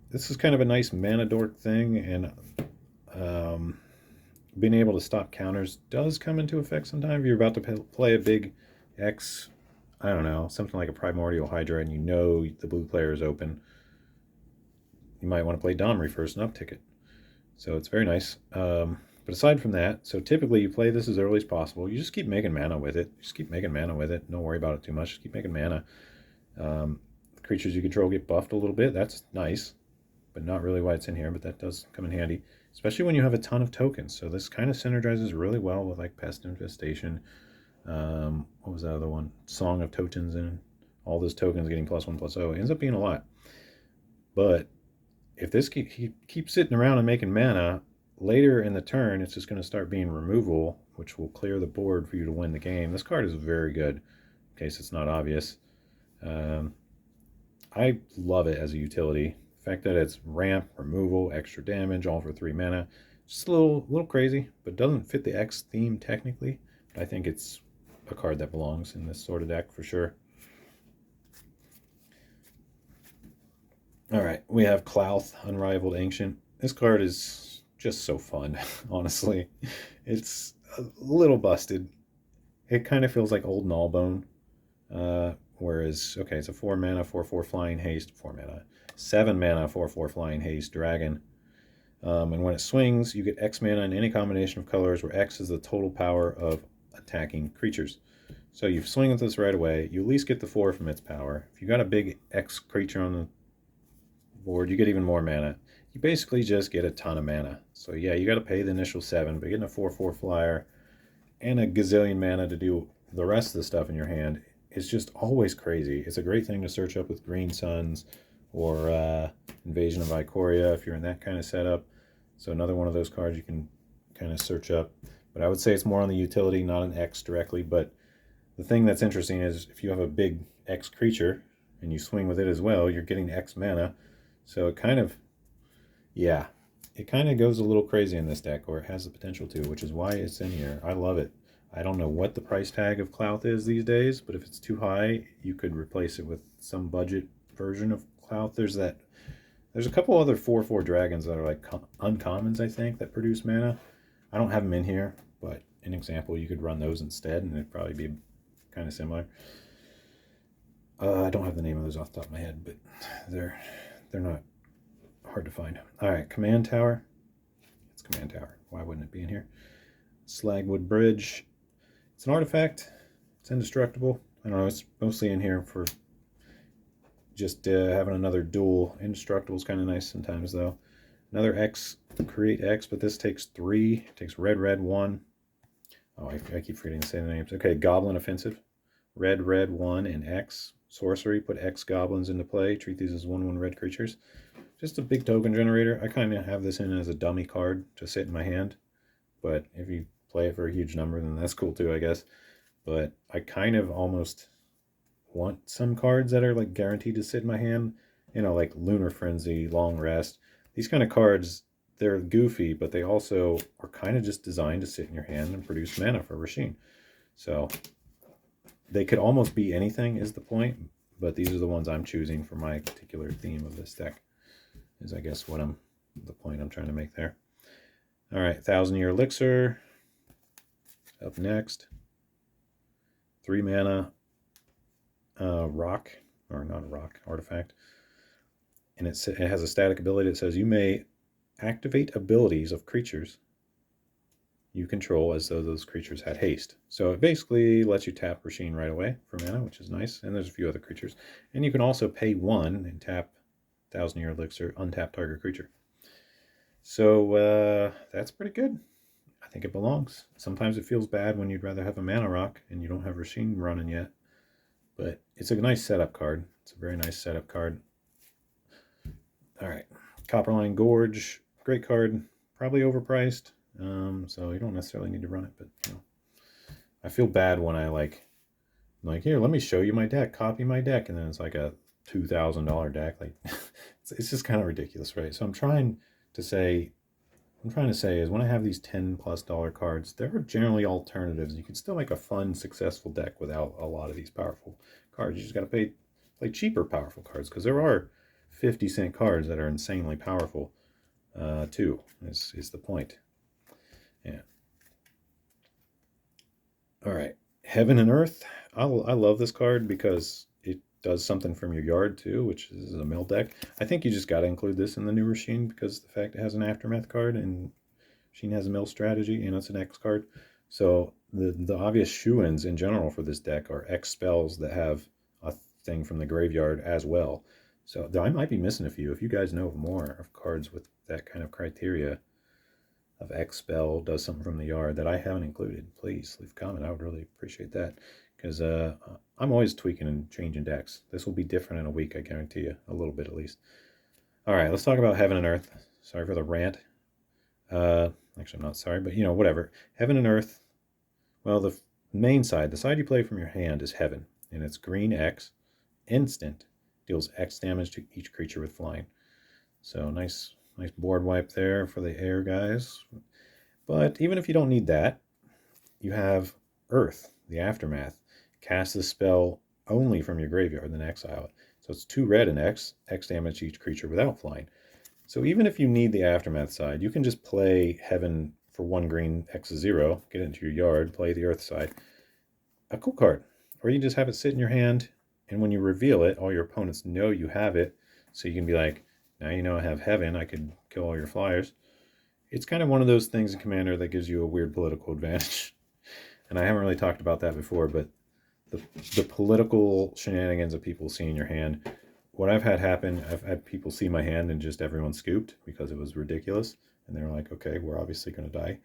This is kind of a nice mana dork thing, and being able to stop counters does come into effect sometimes. If you're about to play a big X, I don't know, something like a Primordial Hydra, and you know the blue player is open, you might want to play Domri first and uptick it. So it's very nice. But aside from that, so typically you play this as early as possible. You just keep making mana with it. Just keep making mana with it. Don't worry about it too much. Just keep making mana. Creatures you control get buffed a little bit. That's nice, but not really why it's in here, but that does come in handy, especially when you have a ton of tokens. So this kind of synergizes really well with like Pest Infestation. What was that other one? Song of Tokens, and all those tokens getting +1/+0. It ends up being a lot. But if this keeps sitting around and making mana, later in the turn, it's just going to start being removal, which will clear the board for you to win the game. This card is very good, in case it's not obvious. I love it as a utility. The fact that it's ramp, removal, extra damage, all for 3 mana. Just a little crazy, but doesn't fit the X theme technically. But I think it's a card that belongs in this sort of deck for sure. All right, we have Clouth, Unrivaled Ancient. This card is just so fun, honestly. It's a little busted. It kind of feels like old Gnawbone. Whereas, okay, it's a 4 mana, 4 flying haste, 4 mana, 7 mana, 4 flying haste dragon. And when it swings, you get X mana in any combination of colors where X is the total power of attacking creatures. So you swing with this right away, you at least get the 4 from its power. If you got a big X creature on the board, you get even more mana. You basically just get a ton of mana. So yeah, you got to pay the initial 7, but getting a 4/4 flyer and a gazillion mana to do the rest of the stuff in your hand is just always crazy. It's a great thing to search up with Green Suns or Invasion of Ikoria if you're in that kind of setup. So another one of those cards you can kind of search up. But I would say it's more on the utility, not an X directly. But the thing that's interesting is if you have a big X creature and you swing with it as well, you're getting X mana. So it kind of, yeah, it kind of goes a little crazy in this deck, or it has the potential to, which is why it's in here. I love it. I don't know what the price tag of Clouth is these days, but if it's too high, you could replace it with some budget version of Clouth. There's a couple other 4/4 dragons that are like uncommons, I think, that produce mana. I don't have them in here, but an example, you could run those instead, and it'd probably be kind of similar. I don't have the name of those off the top of my head, but they're not hard to find. All right, Command Tower. It's Command Tower. Why wouldn't it be in here? Slagwood Bridge. It's an artifact. It's indestructible. I don't know. It's mostly in here for just having another dual. Indestructible is kind of nice sometimes, though. Another X, create X, but this takes 3. It takes red, red, 1. Oh, I keep forgetting to say the names. Okay, Goblin Offensive. Red, red, 1, and X. Sorcery. Put X goblins into play. Treat these as 1/1 red creatures. Just a big token generator. I kind of have this in as a dummy card to sit in my hand. But if you play it for a huge number, then that's cool too, I guess. But I kind of almost want some cards that are like guaranteed to sit in my hand. You know, like Lunar Frenzy, Long Rest. These kind of cards, they're goofy, but they also are kind of just designed to sit in your hand and produce mana for Rosheen. So they could almost be anything is the point, but these are the ones I'm choosing for my particular theme of this deck, is I guess the point I'm trying to make there. All right, 1,000-Year Elixir up next. 3 mana rock, or not a rock, artifact. And it has a static ability that says you may activate abilities of creatures you control as though those creatures had haste. So it basically lets you tap Rosheen right away for mana, which is nice. And there's a few other creatures. And you can also pay 1 and tap 1,000-Year Elixir, untap target creature. So that's pretty good. I think it belongs. Sometimes it feels bad when you'd rather have a mana rock and you don't have Rosheen running yet. But it's a nice setup card. It's a very nice setup card. All right. Copperline Gorge. Great card. Probably overpriced. So you don't necessarily need to run it, but you know, I feel bad when I like here, let me show you my deck, copy my deck, and then it's like a $2,000 deck. Like it's just kind of ridiculous, right? So I'm trying to say is when I have these $10+ cards, there are generally alternatives. You can still make a fun, successful deck without a lot of these powerful cards. You just got to play cheaper powerful cards, because there are 50-cent cards that are insanely powerful too, is the point. Yeah. All right. Heaven and Earth. I love this card because it does something from your yard too, which is a mill deck. I think you just got to include this in the new Rosheen because the fact it has an Aftermath card and Rosheen has a mill strategy and it's an X card. So the obvious shoo-ins in general for this deck are X spells that have a thing from the graveyard as well. So I might be missing a few. If you guys know more of cards with that kind of criteria, of X spell does something from the yard that I haven't included, please leave a comment. I would really appreciate that, because I'm always tweaking and changing decks. This will be different in a week, I guarantee you, a little bit at least. All right, let's talk about Heaven and Earth. Sorry for the rant. Actually, I'm not sorry, but whatever. Heaven and Earth. Well, the main side, the side you play from your hand, is Heaven, and it's green X, instant, deals X damage to each creature with flying. So nice board wipe there for the air guys. But even if you don't need that, you have Earth, the Aftermath. Cast the spell only from your graveyard, then exile it. So it's 2 red and X damage to each creature without flying. So even if you need the Aftermath side, you can just play Heaven for 1 green, X is 0, get it into your yard, play the Earth side. A cool card. Or you can just have it sit in your hand, and when you reveal it, all your opponents know you have it, so you can be like, now you know I have Heaven, I could kill all your flyers. It's kind of one of those things in Commander that gives you a weird political advantage. And I haven't really talked about that before, but the political shenanigans of people seeing your hand. What I've had happen, I've had people see my hand and just everyone scooped because it was ridiculous. And they're like, okay, we're obviously going to die.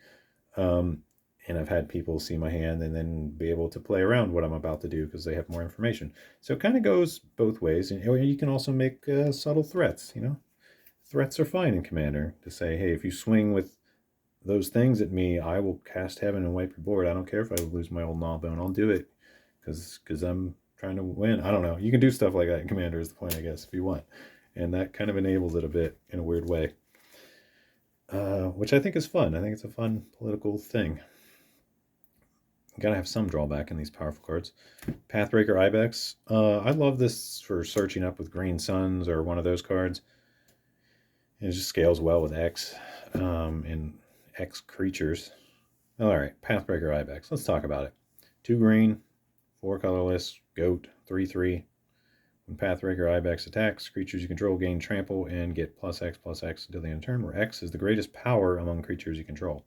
And I've had people see my hand and then be able to play around what I'm about to do because they have more information. So it kind of goes both ways. And you can also make subtle threats, you know? Threats are fine in Commander to say, hey, if you swing with those things at me, I will cast Heaven and wipe your board. I don't care if I lose my old Gnawbone. I'll do it because I'm trying to win. I don't know. You can do stuff like that in Commander is the point, I guess, if you want. And that kind of enables it a bit in a weird way, which I think is fun. I think it's a fun political thing. You gotta have some drawback in these powerful cards. Pathbreaker Ibex. I love this for searching up with Green Suns or one of those cards. It just scales well with X and X creatures. All right, Pathbreaker Ibex. Let's talk about it. 2 green, 4 colorless, goat, 3/3. When Pathbreaker Ibex attacks, creatures you control gain trample and get +X/+X until the end of turn, where X is the greatest power among creatures you control.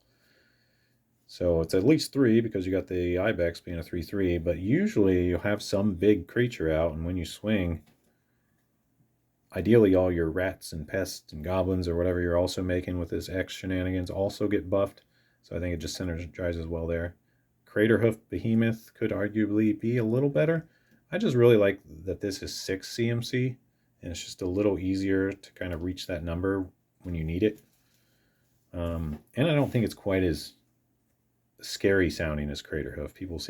So it's at least 3 because you got the Ibex being a 3/3, but usually you'll have some big creature out, and when you swing, ideally all your rats and pests and goblins or whatever you're also making with this X shenanigans also get buffed. So I think it just synergizes well there. Craterhoof Behemoth could arguably be a little better. I just really like that this is 6 CMC, and it's just a little easier to kind of reach that number when you need it. And I don't think it's quite as scary sounding as Craterhoof. People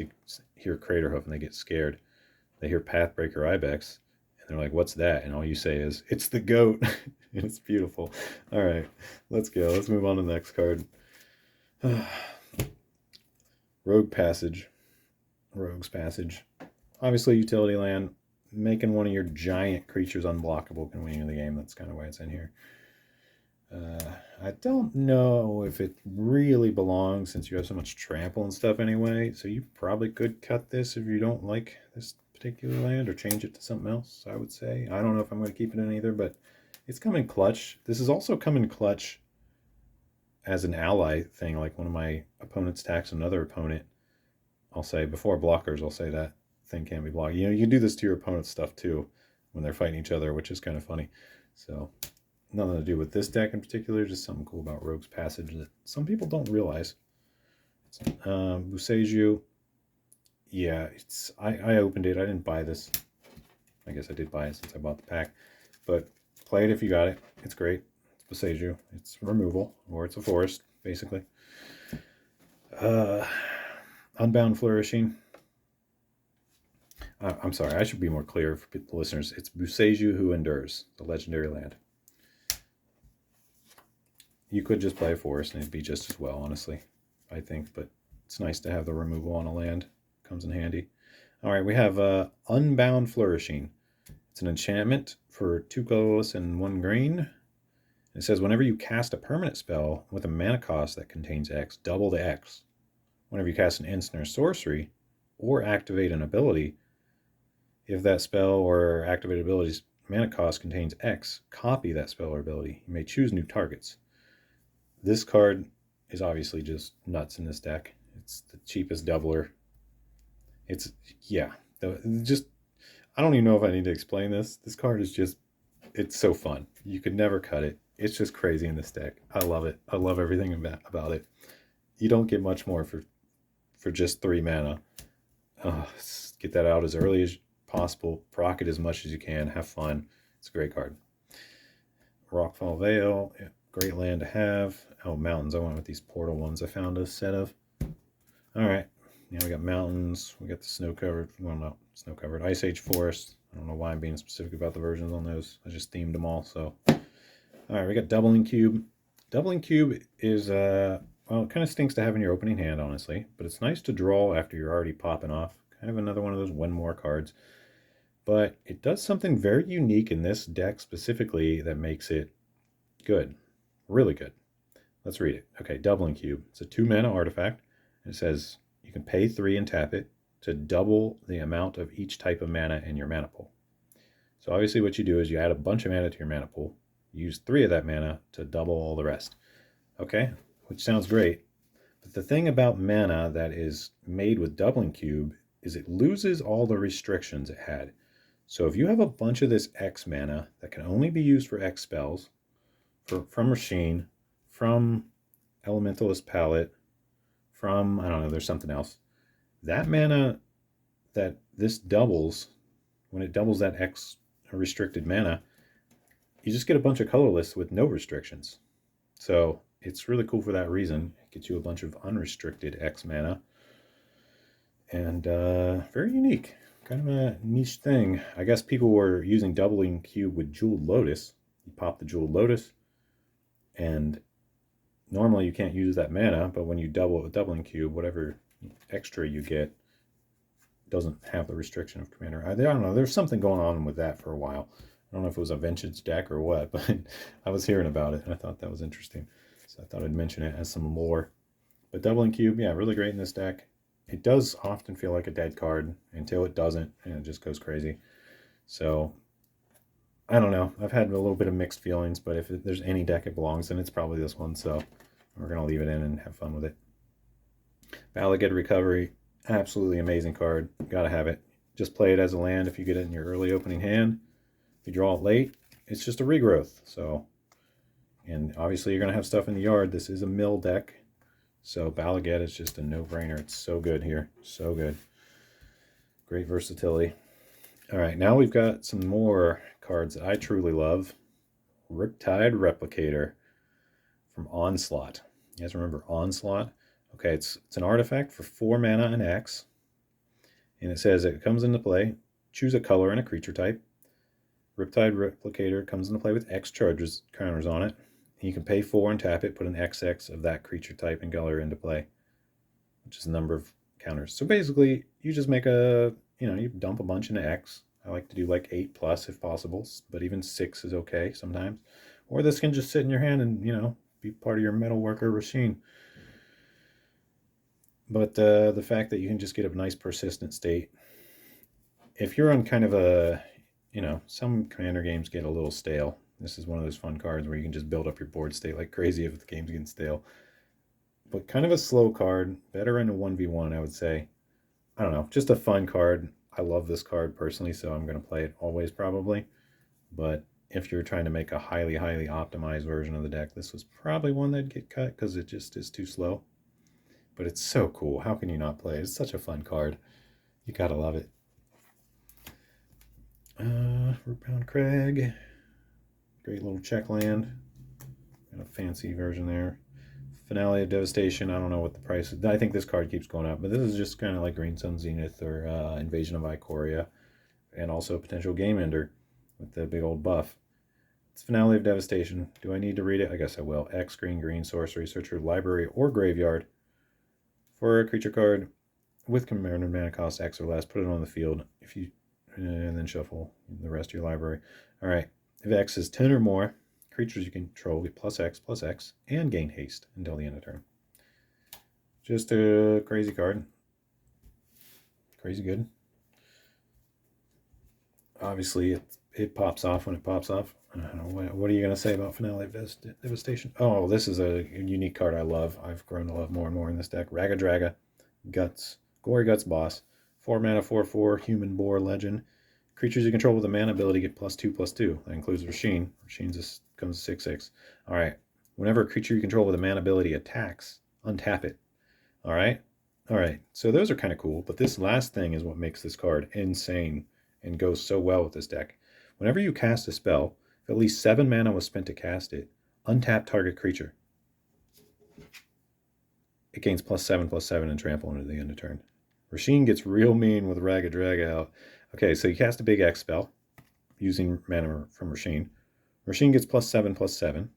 hear Craterhoof and they get scared. They hear Pathbreaker Ibex, and they're like, what's that? And all you say is, it's the goat. And it's beautiful. All right, let's go. Let's move on to the next card. Rogue Passage. Rogue's Passage. Obviously, utility land. Making one of your giant creatures unblockable can win you the game. That's kind of why it's in here. I don't know if it really belongs since you have so much trample and stuff anyway. So you probably could cut this if you don't like this particular land or change it to something else, I would say. I don't know if I'm going to keep it in either, but it's coming clutch. This is also coming clutch as an ally thing, like one of my opponents attacks another opponent. I'll say before blockers, I'll say that thing can't be blocked. You know, you can do this to your opponent's stuff too when they're fighting each other, which is kind of funny. So nothing to do with this deck in particular, just something cool about Rogue's Passage that some people don't realize. Buseju. Yeah, I opened it. I didn't buy this. I guess I did buy it since I bought the pack. But play it if you got it. It's great. It's Buseju. It's removal, or it's a forest, basically. Unbound Flourishing. I'm sorry, I should be more clear for the listeners. It's Buseju Who Endures, the legendary land. You could just play a forest and it'd be just as well, honestly, I think. But it's nice to have the removal on a land. Comes in handy. All right, we have Unbound Flourishing. It's an enchantment for 2 colorless and 1 green. It says whenever you cast a permanent spell with a mana cost that contains X, double the X. Whenever you cast an instant or sorcery or activate an ability, if that spell or activated ability's mana cost contains X, copy that spell or ability. You may choose new targets. This card is obviously just nuts in this deck. It's the cheapest doubler. It's, yeah, just, I don't even know if I need to explain this. This card is just, it's so fun. You could never cut it. It's just crazy in this deck. I love it. I love everything about it. You don't get much more for just 3 mana. Get that out as early as possible. Proc it as much as you can. Have fun. It's a great card. Rockfall Vale. Yeah, great land to have. Oh, mountains. I went with these portal ones I found a set of. All right. Now we got mountains. We got the snow-covered. Well, not snow-covered. Ice Age Forest. I don't know why I'm being specific about the versions on those. I just themed them all. So, all right. We got Doubling Cube. Doubling Cube is well, it kind of stinks to have in your opening hand, honestly, but it's nice to draw after you're already popping off. Kind of another one of those win more cards. But it does something very unique in this deck specifically that makes it Good. Really good. Let's read it. Okay, Doubling Cube. It's a 2-mana artifact. It says you can pay 3 and tap it to double the amount of each type of mana in your mana pool. So obviously what you do is you add a bunch of mana to your mana pool, use 3 of that mana to double all the rest. Okay, which sounds great. But the thing about mana that is made with Doubling Cube is it loses all the restrictions it had. So if you have a bunch of this X mana that can only be used for X spells, from Rosheen, from Elementalist Palette, from, I don't know, there's something else. That mana that this doubles, when it doubles that X restricted mana, you just get a bunch of colorless with no restrictions. So it's really cool for that reason. It gets you a bunch of unrestricted X mana. And very unique. Kind of a niche thing. I guess people were using Doubling Cube with Jeweled Lotus. You pop the Jeweled Lotus, and normally you can't use that mana, but when you double it with Doubling Cube, whatever extra you get doesn't have the restriction of Commander. I don't know, there's something going on with that for a while. I don't know if it was a vintage deck or what, but I was hearing about it, and I thought that was interesting. So I thought I'd mention it as some lore. But Doubling Cube, yeah, really great in this deck. It does often feel like a dead card until it doesn't, and it just goes crazy. So I don't know. I've had a little bit of mixed feelings, but if there's any deck it belongs in, it's probably this one. So we're going to leave it in and have fun with it. Riptide Recovery, absolutely amazing card. Gotta have it. Just play it as a land if you get it in your early opening hand. If you draw it late, it's just a regrowth. So, and obviously you're going to have stuff in the yard. This is a mill deck. So Balaget is just a no-brainer. It's so good here. So good. Great versatility. All right, now we've got some more cards that I truly love. Riptide Replicator from Onslaught. You guys remember Onslaught? Okay, it's an artifact for 4 mana and X. And it says it comes into play. Choose a color and a creature type. Riptide Replicator comes into play with X charges counters on it. You can pay 4 and tap it, put an XX of that creature type and color into play, which is the number of counters. So basically, you just make you dump a bunch into X. I like to do like 8+ if possible, but even 6 is okay sometimes. Or this can just sit in your hand and, be part of your metalworker Rosheen. But the fact that you can just get a nice persistent state. If you're on kind of a, some commander games get a little stale. This is one of those fun cards where you can just build up your board state like crazy if the game's getting stale. But kind of a slow card, better in a 1v1, I would say. I don't know, just a fun card. I love this card personally, so I'm going to play it always probably. But if you're trying to make a highly, highly optimized version of the deck, this was probably one that'd get cut because it just is too slow. But it's so cool. How can you not play it? It's such a fun card. You gotta love it. Rootbound Crag. Great little check land. Got a fancy version there. Finale of Devastation. I don't know what the price is. I think this card keeps going up, but this is just kind of like Green Sun Zenith or Invasion of Ikoria, and also a potential game ender with the big old buff. It's Finale of Devastation. Do I need to read it? I guess I will. X, green, sorcery. Search your library or graveyard for a creature card with commander mana cost X or less. Put it on the field and then shuffle the rest of your library. All right. If X is 10 or more, creatures you control get +X, and gain haste until the end of turn. Just a crazy card. Crazy good. Obviously, it pops off when it pops off. I don't know, what are you going to say about Finale of Devastation? Oh, this is a unique card I love. I've grown to love more and more in this deck. Raga Guts. Gory Guts Boss. 4 mana, 4/4, Human Boar Legend. Creatures you control with a mana ability get +2/+2. That includes Rosheen. Rosheen comes 6/6. All right. Whenever a creature you control with a mana ability attacks, untap it. All right. All right. So those are kind of cool, but this last thing is what makes this card insane and goes so well with this deck. Whenever you cast a spell, if at least 7 mana was spent to cast it, untap target creature. It gains +7/+7 and trample into the end of turn. Rosheen gets real mean with Raga out. Okay, so you cast a big X spell using mana from Rosheen. Rosheen gets +7/+7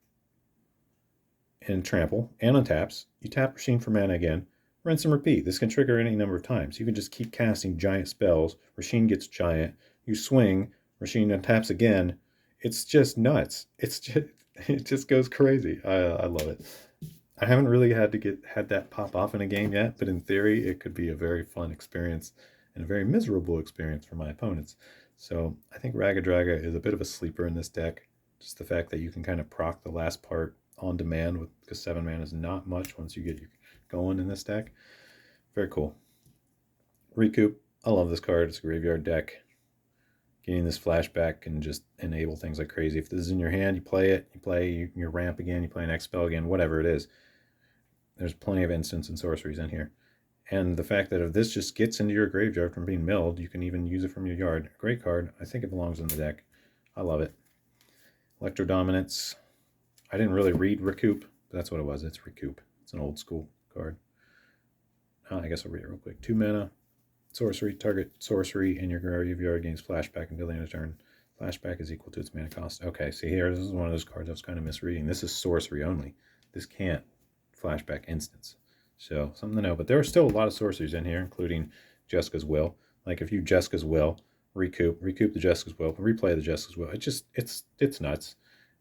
and trample and untaps. You tap Rosheen for mana again. Rinse and repeat. This can trigger any number of times. You can just keep casting giant spells. Rosheen gets giant. You swing. Rosheen untaps again. It's just nuts. It just goes crazy. I love it. I haven't really had that pop off in a game yet, but in theory, it could be a very fun experience and a very miserable experience for my opponents. So I think Raga Draga is a bit of a sleeper in this deck. Just the fact that you can kind of proc the last part on demand with because 7 mana is not much once you get going in this deck. Very cool. Recoup. I love this card. It's a graveyard deck. Getting this flashback can just enable things like crazy. If this is in your hand, you play it. You play your ramp again. You play an X spell again. Whatever it is. There's plenty of instants and sorceries in here. And the fact that if this just gets into your graveyard from being milled, you can even use it from your yard. Great card. I think it belongs in the deck. I love it. Electro Dominance. I didn't really read Recoup, but that's what it was. It's Recoup. It's an old school card. I guess I'll read it real quick. 2 mana. Sorcery. Target sorcery in your graveyard gains flashback until the end of turn. Flashback is equal to its mana cost. Okay, see here, this is one of those cards I was kind of misreading. This is sorcery only. This can't flashback instance. So something to know. But there are still a lot of sorceries in here, including Jessica's Will. Like if you Jessica's Will, recoup the Jessica's Will, replay the Jessica's Will. It's nuts.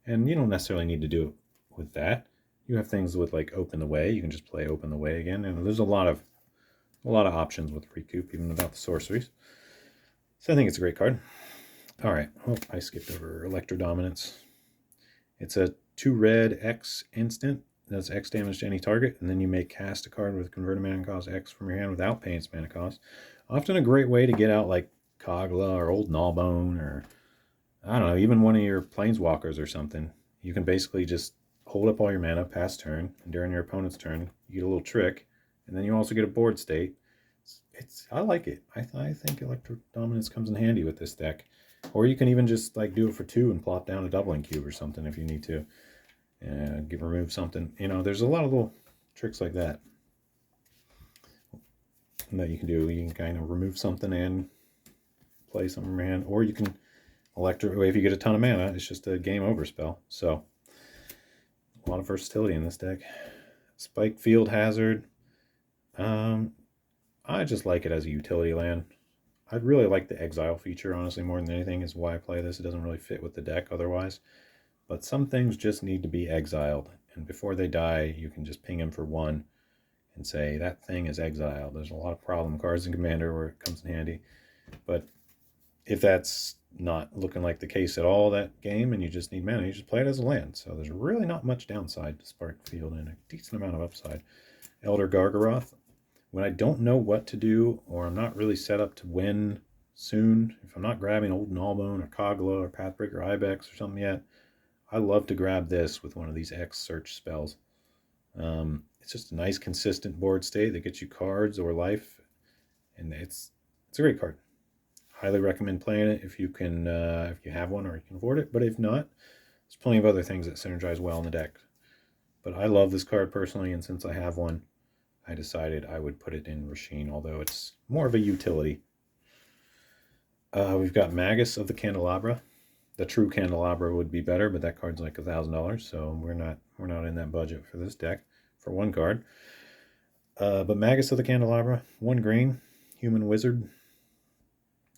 And you don't necessarily need to do it with that. You have things with like Open the Way. You can just play Open the Way again. And there's a lot of options with recoup, even without the sorceries. So I think it's a great card. All right. Oh, I skipped over Electro Dominance. It's a 2 red X instant. Does X damage to any target, and then you may cast a card with converted mana cost X from your hand without paying its mana cost. Often a great way to get out like Kogla or Old Gnawbone or, I don't know, even one of your Planeswalkers or something. You can basically just hold up all your mana past turn, and during your opponent's turn, you get a little trick, and then you also get a board state. I like it. I think Electro Dominance comes in handy with this deck. Or you can even just like do it for 2 and plop down a doubling cube or something if you need to. Remove something. You know, there's a lot of little tricks like that you can do. You can kind of remove something and play something from your hand. Or you can if you get a ton of mana, it's just a game over spell. So a lot of versatility in this deck. Spike Field Hazard. I just like it as a utility land. I'd really like the exile feature, honestly, more than anything, is why I play this. It doesn't really fit with the deck otherwise. But some things just need to be exiled. And before they die, you can just ping them for 1 and say, that thing is exiled. There's a lot of problem cards in Commander where it comes in handy. But if that's not looking like the case at all that game and you just need mana, you just play it as a land. So there's really not much downside to Spark Field and a decent amount of upside. Elder Gargaroth. When I don't know what to do or I'm not really set up to win soon, if I'm not grabbing Old Gnawbone or Kogla or Pathbreaker Ibex or something yet, I love to grab this with one of these X search spells. It's just a nice consistent board state that gets you cards or life, and it's a great card. Highly recommend playing it if you can, if you have one or you can afford it. But if not, there's plenty of other things that synergize well in the deck. But I love this card personally, and since I have one, I decided I would put it in Rosheen, although it's more of a utility. We've got Magus of the Candelabra. The true Candelabra would be better, but that card's like $1,000, so we're not in that budget for this deck for one card. But Magus of the Candelabra, 1 green, human wizard,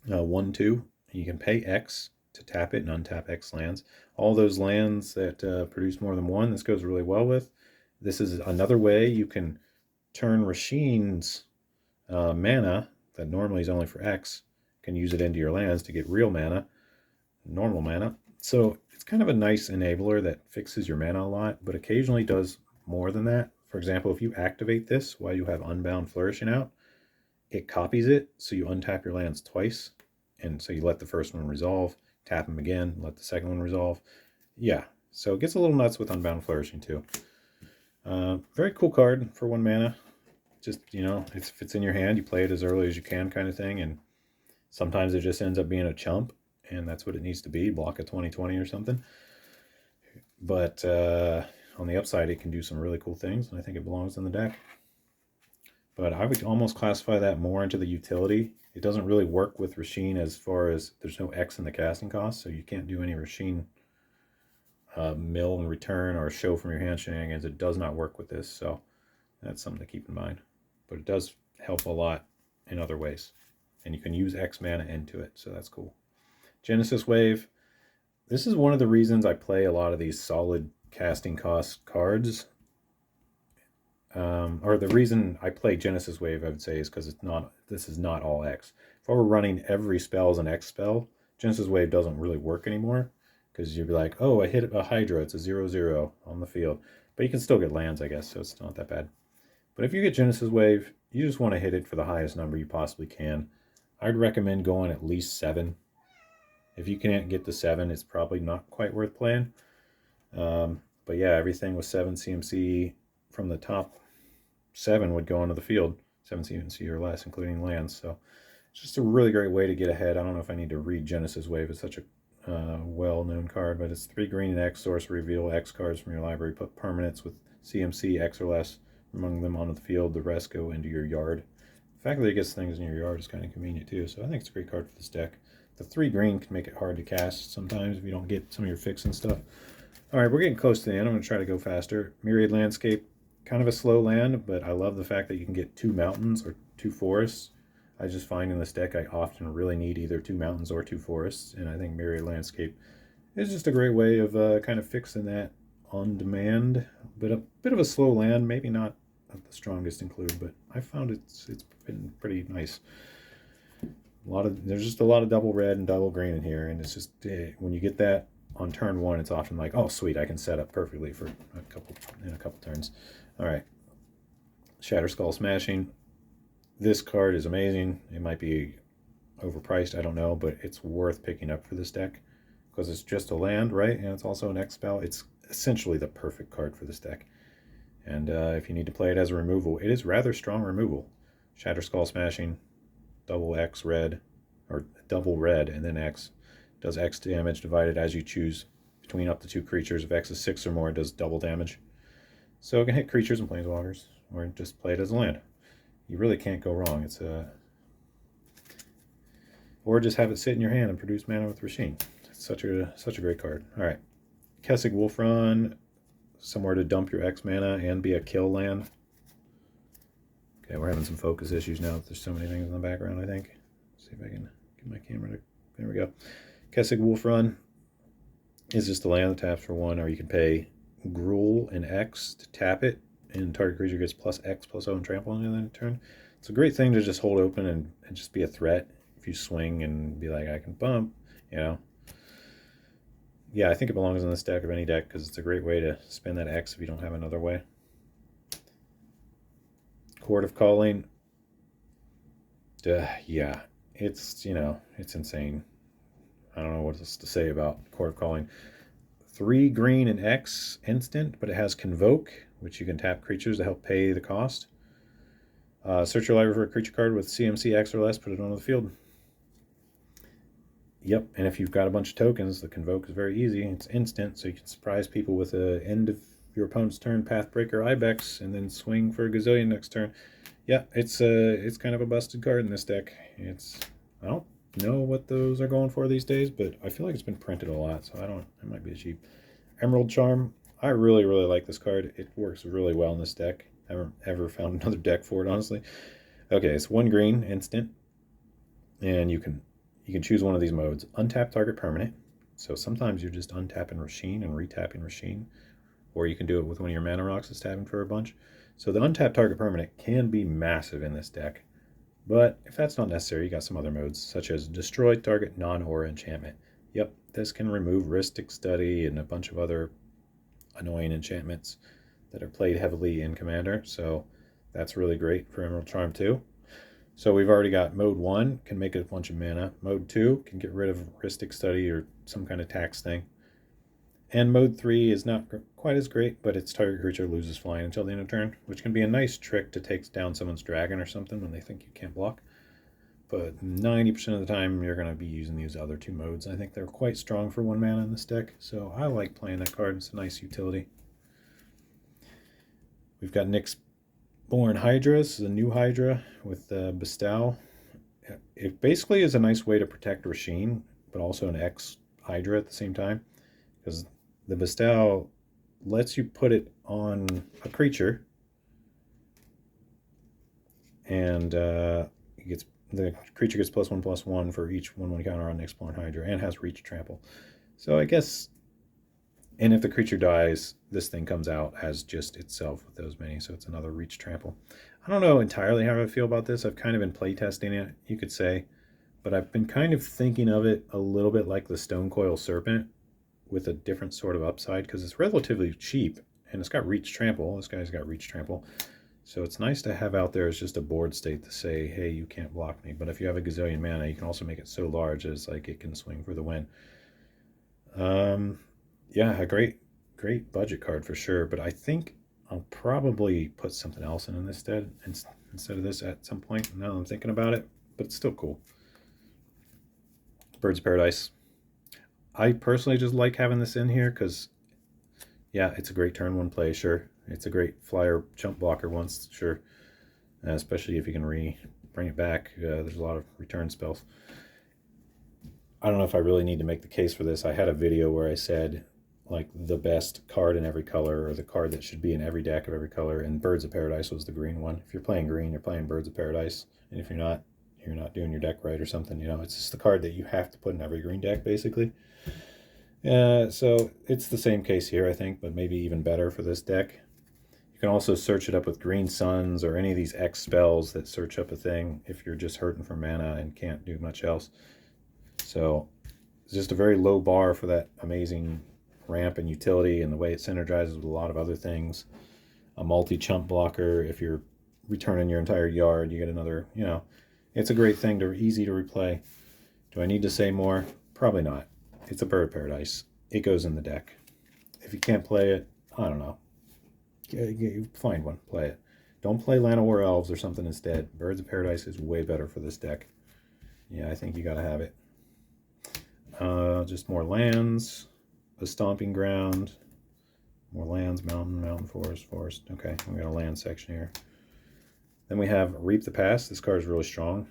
1/2. You can pay X to tap it and untap X lands. All those lands that produce more than 1, this goes really well with. This is another way you can turn Rosheen's mana that normally is only for X, can use it into your lands to get real mana, normal mana. So it's kind of a nice enabler that fixes your mana a lot, but occasionally does more than that. For example, if you activate this while you have Unbound Flourishing out, it copies it, so you untap your lands twice, and so you let the first one resolve, tap them again, let the second one resolve. Yeah, so it gets a little nuts with Unbound Flourishing too. Very cool card for 1 mana. Just, you know, if it's in your hand, you play it as early as you can kind of thing, and sometimes it just ends up being a chump, and that's what it needs to be, block a 20/20 or something. But on the upside, it can do some really cool things, and I think it belongs in the deck. But I would almost classify that more into the utility. It doesn't really work with Rosheen as far as there's no X in the casting cost, so you can't do any Rosheen mill and return or show from your hand shenanigans. It does not work with this, so that's something to keep in mind. But it does help a lot in other ways. And you can use X mana into it, so that's cool. Genesis Wave. This is one of the reasons I play a lot of these solid casting cost cards. Or the reason I play Genesis Wave, I would say, is because this is not all X. If I were running every spell as an X spell, Genesis Wave doesn't really work anymore, because you'd be like, oh, I hit a Hydra, it's a 0/0 on the field. But you can still get lands, I guess, so it's not that bad. But if you get Genesis Wave, you just want to hit it for the highest number you possibly can. I'd recommend going at least 7. If you can't get to 7, it's probably not quite worth playing. But yeah, everything with 7 CMC from the top 7 would go onto the field, 7 CMC or less, including lands. So it's just a really great way to get ahead. I don't know if I need to read Genesis Wave. It's such a well-known card, but it's 3 green and X, source, reveal X cards from your library, put permanents with CMC X or less among them onto the field. The rest go into your yard. The fact that it gets things in your yard is kind of convenient too, so I think it's a great card for this deck. The 3 green can make it hard to cast sometimes if you don't get some of your fix and stuff. Alright, we're getting close to the end. I'm going to try to go faster. Myriad Landscape, kind of a slow land, but I love the fact that you can get 2 mountains or 2 forests. I just find in this deck I often really need either 2 mountains or 2 forests, and I think Myriad Landscape is just a great way of kind of fixing that on demand. But a bit of a slow land, maybe not the strongest include, but I found it's been pretty nice. There's just a lot of double red and double green in here, and it's just when you get that on turn 1, it's often like, oh sweet, I can set up perfectly for a couple turns. All right, Shatterskull Smashing. This card is amazing. It might be overpriced, I don't know, but it's worth picking up for this deck because it's just a land, right? And it's also an X spell. It's essentially the perfect card for this deck. And if you need to play it as a removal, it is rather strong removal. Shatterskull Smashing, double X red, or double red and then X. Does X damage divided as you choose between up to 2 creatures. If X is 6 or more, it does double damage. So it can hit creatures and planeswalkers, or just play it as a land. You really can't go wrong. It's or just have it sit in your hand and produce mana with Rosheen. It's such a great card. All right, Kessig Wolfrun, somewhere to dump your X mana and be a kill land. Okay, we're having some focus issues now. There's so many things in the background. I think. Let's see if I can get my camera to. There we go. Kessig Wolfrun is just a land that taps for 1, or you can pay Gruul and X to tap it, and target creature gets plus X plus O and trample on the other turn. It's a great thing to just hold open and just be a threat if you swing and be like, I can bump, you know. Yeah, I think it belongs in this deck of any deck because it's a great way to spend that X if you don't have another way. Court of Calling. Yeah, it's, it's insane. I don't know what else to say about Court of Calling. 3 green and X instant, but it has Convoke, which you can tap creatures to help pay the cost. Search your library for a creature card with CMC X or less, put it onto the field. Yep, and if you've got a bunch of tokens, the Convoke is very easy. It's instant, so you can surprise people with a end of your opponent's turn Pathbreaker Ibex, and then swing for a gazillion next turn. Yeah, it's kind of a busted card in this deck. I don't know what those are going for these days, but I feel like it's been printed a lot, so it might be cheap. Emerald Charm. I really like this card. It works really well in this deck. I haven't ever found another deck for it, honestly. Okay, it's 1 green instant, and you can choose one of these modes. Untap target permanent. So sometimes you're just untapping Rosheen and retapping Rosheen, or you can do it with one of your mana rocks that's tapping for a bunch. So the untap target permanent can be massive in this deck. But if that's not necessary, you got some other modes, such as destroy target non-aura enchantment. Yep, this can remove Rhystic Study and a bunch of other annoying enchantments that are played heavily in Commander, so that's really great for Emerald Charm 2. So we've already got Mode 1, can make a bunch of mana. Mode 2 can get rid of Rhystic Study or some kind of tax thing. And Mode 3 is not quite as great, but its target creature loses flying until the end of turn, which can be a nice trick to take down someone's dragon or something when they think you can't block. But 90% of the time, you're going to be using these other 2 modes. I think they're quite strong for 1 mana in this deck, so I like playing that card. It's a nice utility. We've got Nyx Born Hydra. This is a new Hydra with Bestow. It basically is a nice way to protect Rosheen, but also an X Hydra at the same time, because the Bestow lets you put it on a creature, and the creature gets +1/+1 for each 1/1 counter on Nyx Born Hydra, and has Reach Trample. So I guess, and if the creature dies, this thing comes out as just itself with those many, so it's another reach trample. I don't know entirely how I feel about this. I've kind of been playtesting it, you could say, but I've been kind of thinking of it a little bit like the Stonecoil Serpent with a different sort of upside because it's relatively cheap and it's got reach trample. This guy's got reach trample. So it's nice to have out there as just a board state to say, hey, you can't block me. But if you have a gazillion mana, you can also make it so large as like it can swing for the win. Yeah, a great budget card for sure. But I think I'll probably put something else in this instead of this at some point. Now I'm thinking about it, but it's still cool. Birds of Paradise. I personally just like having this in here because, yeah, it's a great turn one play, sure. It's a great flyer jump blocker once, sure. Especially if you can bring it back. There's a lot of return spells. I don't know if I really need to make the case for this. I had a video where I said, like, the best card in every color, or the card that should be in every deck of every color, and Birds of Paradise was the green one. If you're playing green, you're playing Birds of Paradise, and if you're not doing your deck right or something. It's just the card that you have to put in every green deck, basically. So it's the same case here, I think, but maybe even better for this deck. You can also search it up with Green Suns or any of these X spells that search up a thing if you're just hurting for mana and can't do much else. So it's just a very low bar for that amazing ramp and utility, and the way it synergizes with a lot of other things. A multi-chump blocker, if you're returning your entire yard, you get another, it's a great thing, easy to replay. Do I need to say more? Probably not. It's a Bird of Paradise. It goes in the deck. If you can't play it, I don't know. Find one, play it. Don't play Llanowar Elves or something instead. Birds of Paradise is way better for this deck. Yeah, I think you gotta have it. Just more lands, a stomping ground, more lands, mountain, forest. Okay, we got a land section here. Then we have Reap the Past. This card is really strong,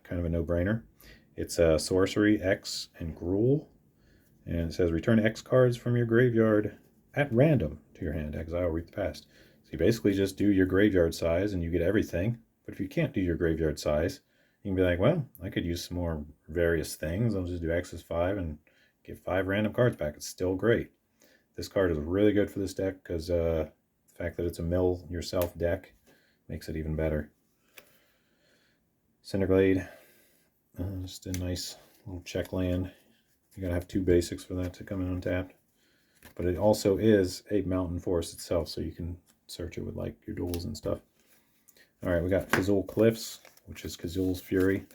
kind of a no-brainer. It's a sorcery, X, and Gruul. And it says return X cards from your graveyard at random to your hand. Exile, Reap the Past. So you basically just do your graveyard size and you get everything. But if you can't do your graveyard size, you can be like, well, I could use some more various things. I'll just do X is 5 and get 5 random cards back. It's still great. This card is really good for this deck because the fact that it's a mill yourself deck makes it even better. Cinderglade. Just a nice little check land. You gotta have 2 basics for that to come in untapped. But it also is a mountain forest itself, so you can search it with like your duels and stuff. Alright, we got Kazul Cliffs, which is Kazul's Fury.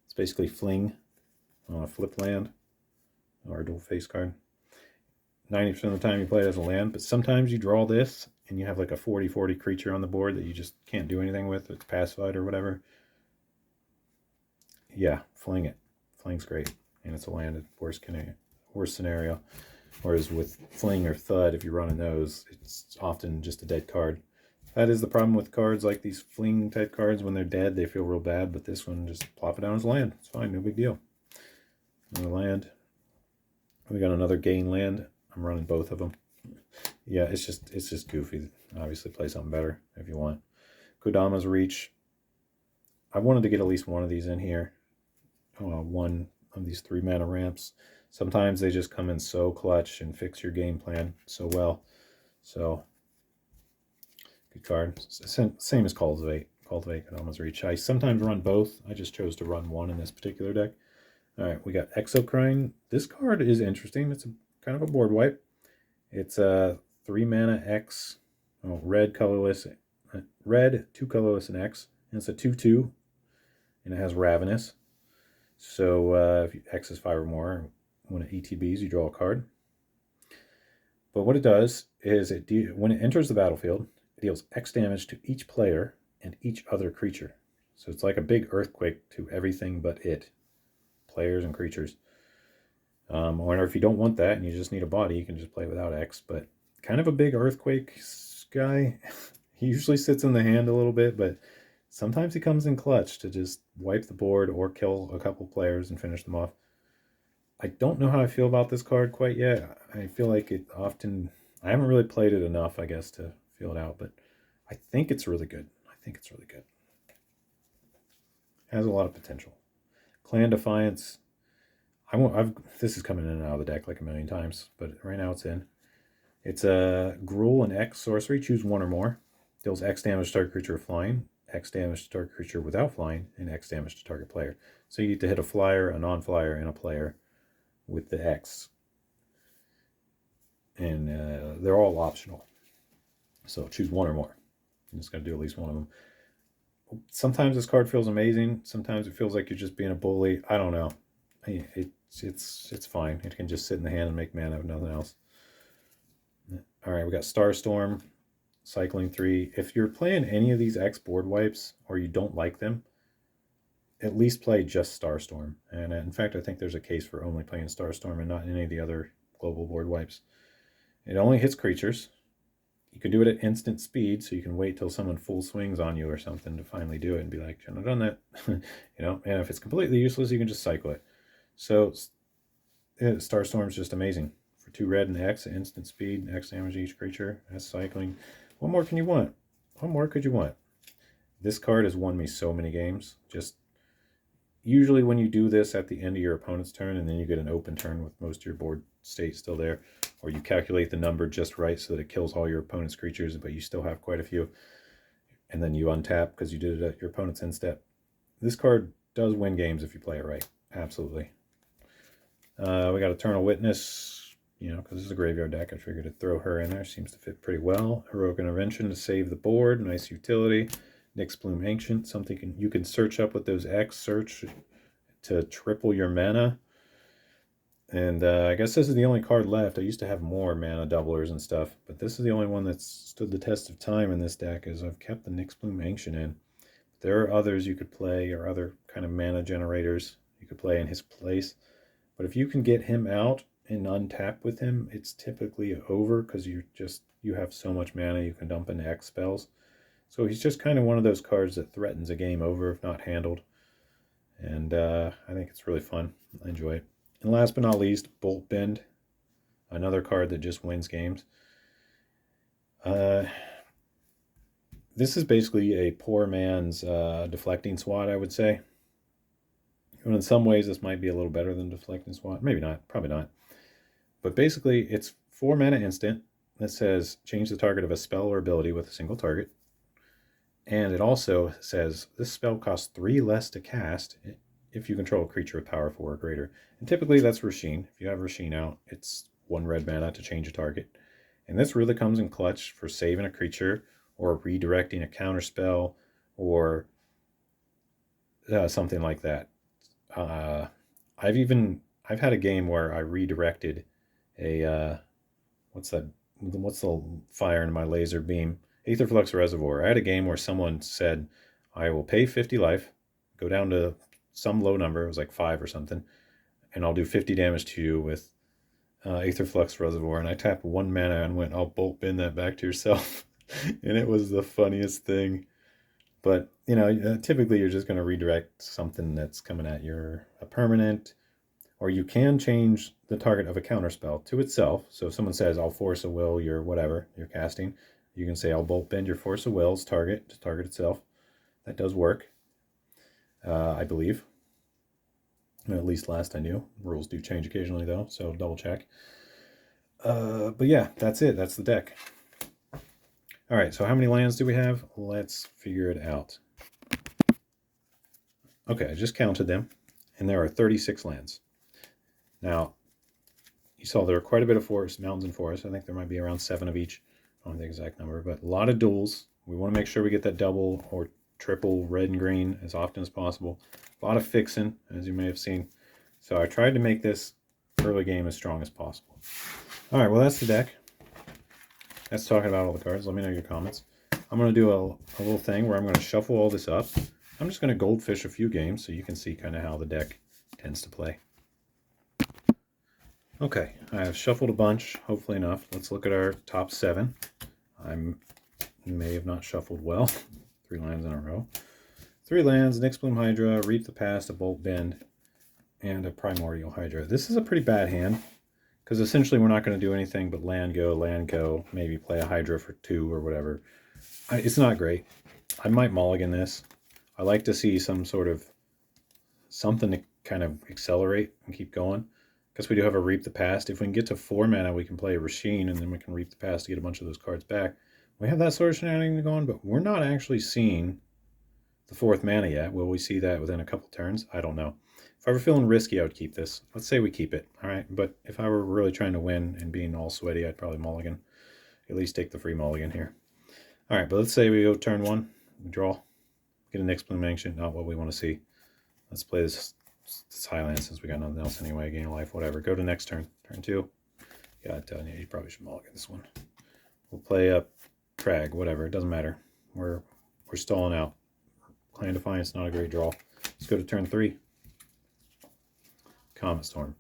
It's basically Fling on a flip land, or a dual face card. 90% of the time you play it as a land, but sometimes you draw this and you have like a 40/40 creature on the board that you just can't do anything with. It's pacified or whatever. Yeah, fling it. Fling's great, and it's a land at worst scenario. Whereas with Fling or Thud, if you're running those, it's often just a dead card. That is the problem with cards like these Fling type cards. When they're dead, they feel real bad, but this one, just plop it down as land. It's fine, no big deal. Another land. We got another gain land. I'm running both of them. Yeah, it's just goofy. Obviously, play something better if you want. Kodama's Reach. I wanted to get at least one of these in here. One of these 3 mana ramps. Sometimes they just come in so clutch and fix your game plan so well. So, good card. Same as Cultivate. Cultivate, Kodama's Reach. I sometimes run both. I just chose to run one in this particular deck. Alright, we got Exocrine. This card is interesting. It's kind of a board wipe. It's a 3 mana X, red, colorless, red, 2 colorless, and X. And it's a 2/2, and it has Ravenous. So if X is 5 or more, when it ETBs, you draw a card. But what it does is, when it enters the battlefield, it deals X damage to each player and each other creature. So it's like a big earthquake to everything but it. Players and creatures. Or if you don't want that and you just need a body, you can just play without X. But kind of a big earthquake guy. He usually sits in the hand a little bit, but sometimes he comes in clutch to just wipe the board or kill a couple players and finish them off. I don't know how I feel about this card quite yet. I feel like I haven't really played it enough, I guess, to feel it out, but I think it's really good. It has a lot of potential. Clan Defiance. This is coming in and out of the deck like a million times, but right now it's in. It's a Gruul and X sorcery. Choose one or more. Deals X damage to target creature with flying, X damage to target creature without flying, and X damage to target player. So you get to hit a flyer, a non-flyer, and a player with the X. And they're all optional. So choose one or more. You just got to do at least one of them. Sometimes this card feels amazing. Sometimes it feels like you're just being a bully. I don't know. It's fine. It can just sit in the hand and make mana with nothing else. All right, we got Starstorm, Cycling 3. If you're playing any of these X board wipes or you don't like them, at least play just Starstorm. And in fact, I think there's a case for only playing Starstorm and not any of the other global board wipes. It only hits creatures. You can do it at instant speed, so you can wait till someone full swings on you or something to finally do it and be like, shouldn't have done that. You know, and if it's completely useless, you can just cycle it. So Starstorm's just amazing. For 2 red and X, instant speed, X damage each creature. That's cycling. What more can you want? What more could you want? This card has won me so many games. Just usually when you do this at the end of your opponent's turn and then you get an open turn with most of your board state still there, or you calculate the number just right so that it kills all your opponent's creatures, but you still have quite a few, and then you untap because you did it at your opponent's end step. This card does win games if you play it right. Absolutely. We got Eternal Witness, you know, because this is a graveyard deck. I figured to throw her in there. Seems to fit pretty well. Heroic Intervention to save the board. Nice utility. Nyx Bloom Ancient, something you can search up with those X search to triple your mana. And I guess this is the only card left. I used to have more mana doublers and stuff, but this is the only one that's stood the test of time in this deck, is I've kept the Nyx Bloom Ancient in. There are others you could play, or other kind of mana generators you could play in his place. But if you can get him out and untap with him, it's typically over because you have so much mana you can dump into X spells. So he's just kind of one of those cards that threatens a game over if not handled. And I think it's really fun. I enjoy it. And last but not least, Bolt Bend, another card that just wins games. This is basically a poor man's deflecting swat, I would say. And in some ways, this might be a little better than deflecting swat. Maybe not, probably not. But basically, it's 4 mana instant that says change the target of a spell or ability with a single target. And it also says this spell costs 3 less to cast if you control a creature with power 4 or greater. And typically that's Rosheen. If you have Rosheen out, it's 1 red mana to change a target. And this really comes in clutch for saving a creature or redirecting a counter spell or something like that. I've had a game where I redirected a what's the fire in my laser beam? Aetherflux Reservoir. I had a game where someone said, I will pay 50 life, go down to some low number, it was like 5 or something, and I'll do 50 damage to you with Aetherflux Reservoir. And I tapped 1 mana and went, I'll bolt bend that back to yourself. And it was the funniest thing. But, you know, typically you're just going to redirect something that's coming at a permanent, or you can change the target of a counterspell to itself. So if someone says, I'll force a will your whatever you're casting, you can say, I'll bolt bend your force of will's target to target itself. That does work, I believe. At least last I knew. Rules do change occasionally, though, so double check. But yeah, that's it. That's the deck. All right, so how many lands do we have? Let's figure it out. Okay, I just counted them, and there are 36 lands. Now, you saw there are quite a bit of forest, mountains and forests. I think there might be around 7 of each. I don't know the exact number, but a lot of duels. We want to make sure we get that double or triple red and green as often as possible. A lot of fixing, as you may have seen. So I tried to make this early game as strong as possible. All right, well, that's the deck. That's talking about all the cards. Let me know your comments. I'm going to do a little thing where I'm going to shuffle all this up. I'm just going to goldfish a few games so you can see kind of how the deck tends to play. Okay, I have shuffled a bunch, hopefully enough. Let's look at our top 7. I may have not shuffled well. 3 lands in a row. 3 lands, Nyx Bloom Hydra, Reap the Past, a Bolt Bend, and a Primordial Hydra. This is a pretty bad hand, because essentially we're not going to do anything but land go, maybe play a Hydra for 2 or whatever. It's not great. I might mulligan this. I like to see some sort of something to kind of accelerate and keep going. Because we do have a Reap the Past. If we can get to 4 mana, we can play Rosheen, and then we can Reap the Past to get a bunch of those cards back. We have that sort of shenanigans going, but we're not actually seeing the 4th mana yet. Will we see that within a couple turns? I don't know. If I were feeling risky, I would keep this. Let's say we keep it, all right? But if I were really trying to win and being all sweaty, I'd probably mulligan. At least take the free mulligan here. All right, but let's say we go turn 1, we draw, get an explanation, not what we want to see. Let's play this Highland since we got nothing else anyway, gain a life, whatever. Go to next turn. Turn 2. Yeah, you probably should mulligan this one. We'll play a Crag, whatever, it doesn't matter. We're stalling out. Clan Defiance, not a great draw. Let's go to turn 3. Comet Storm,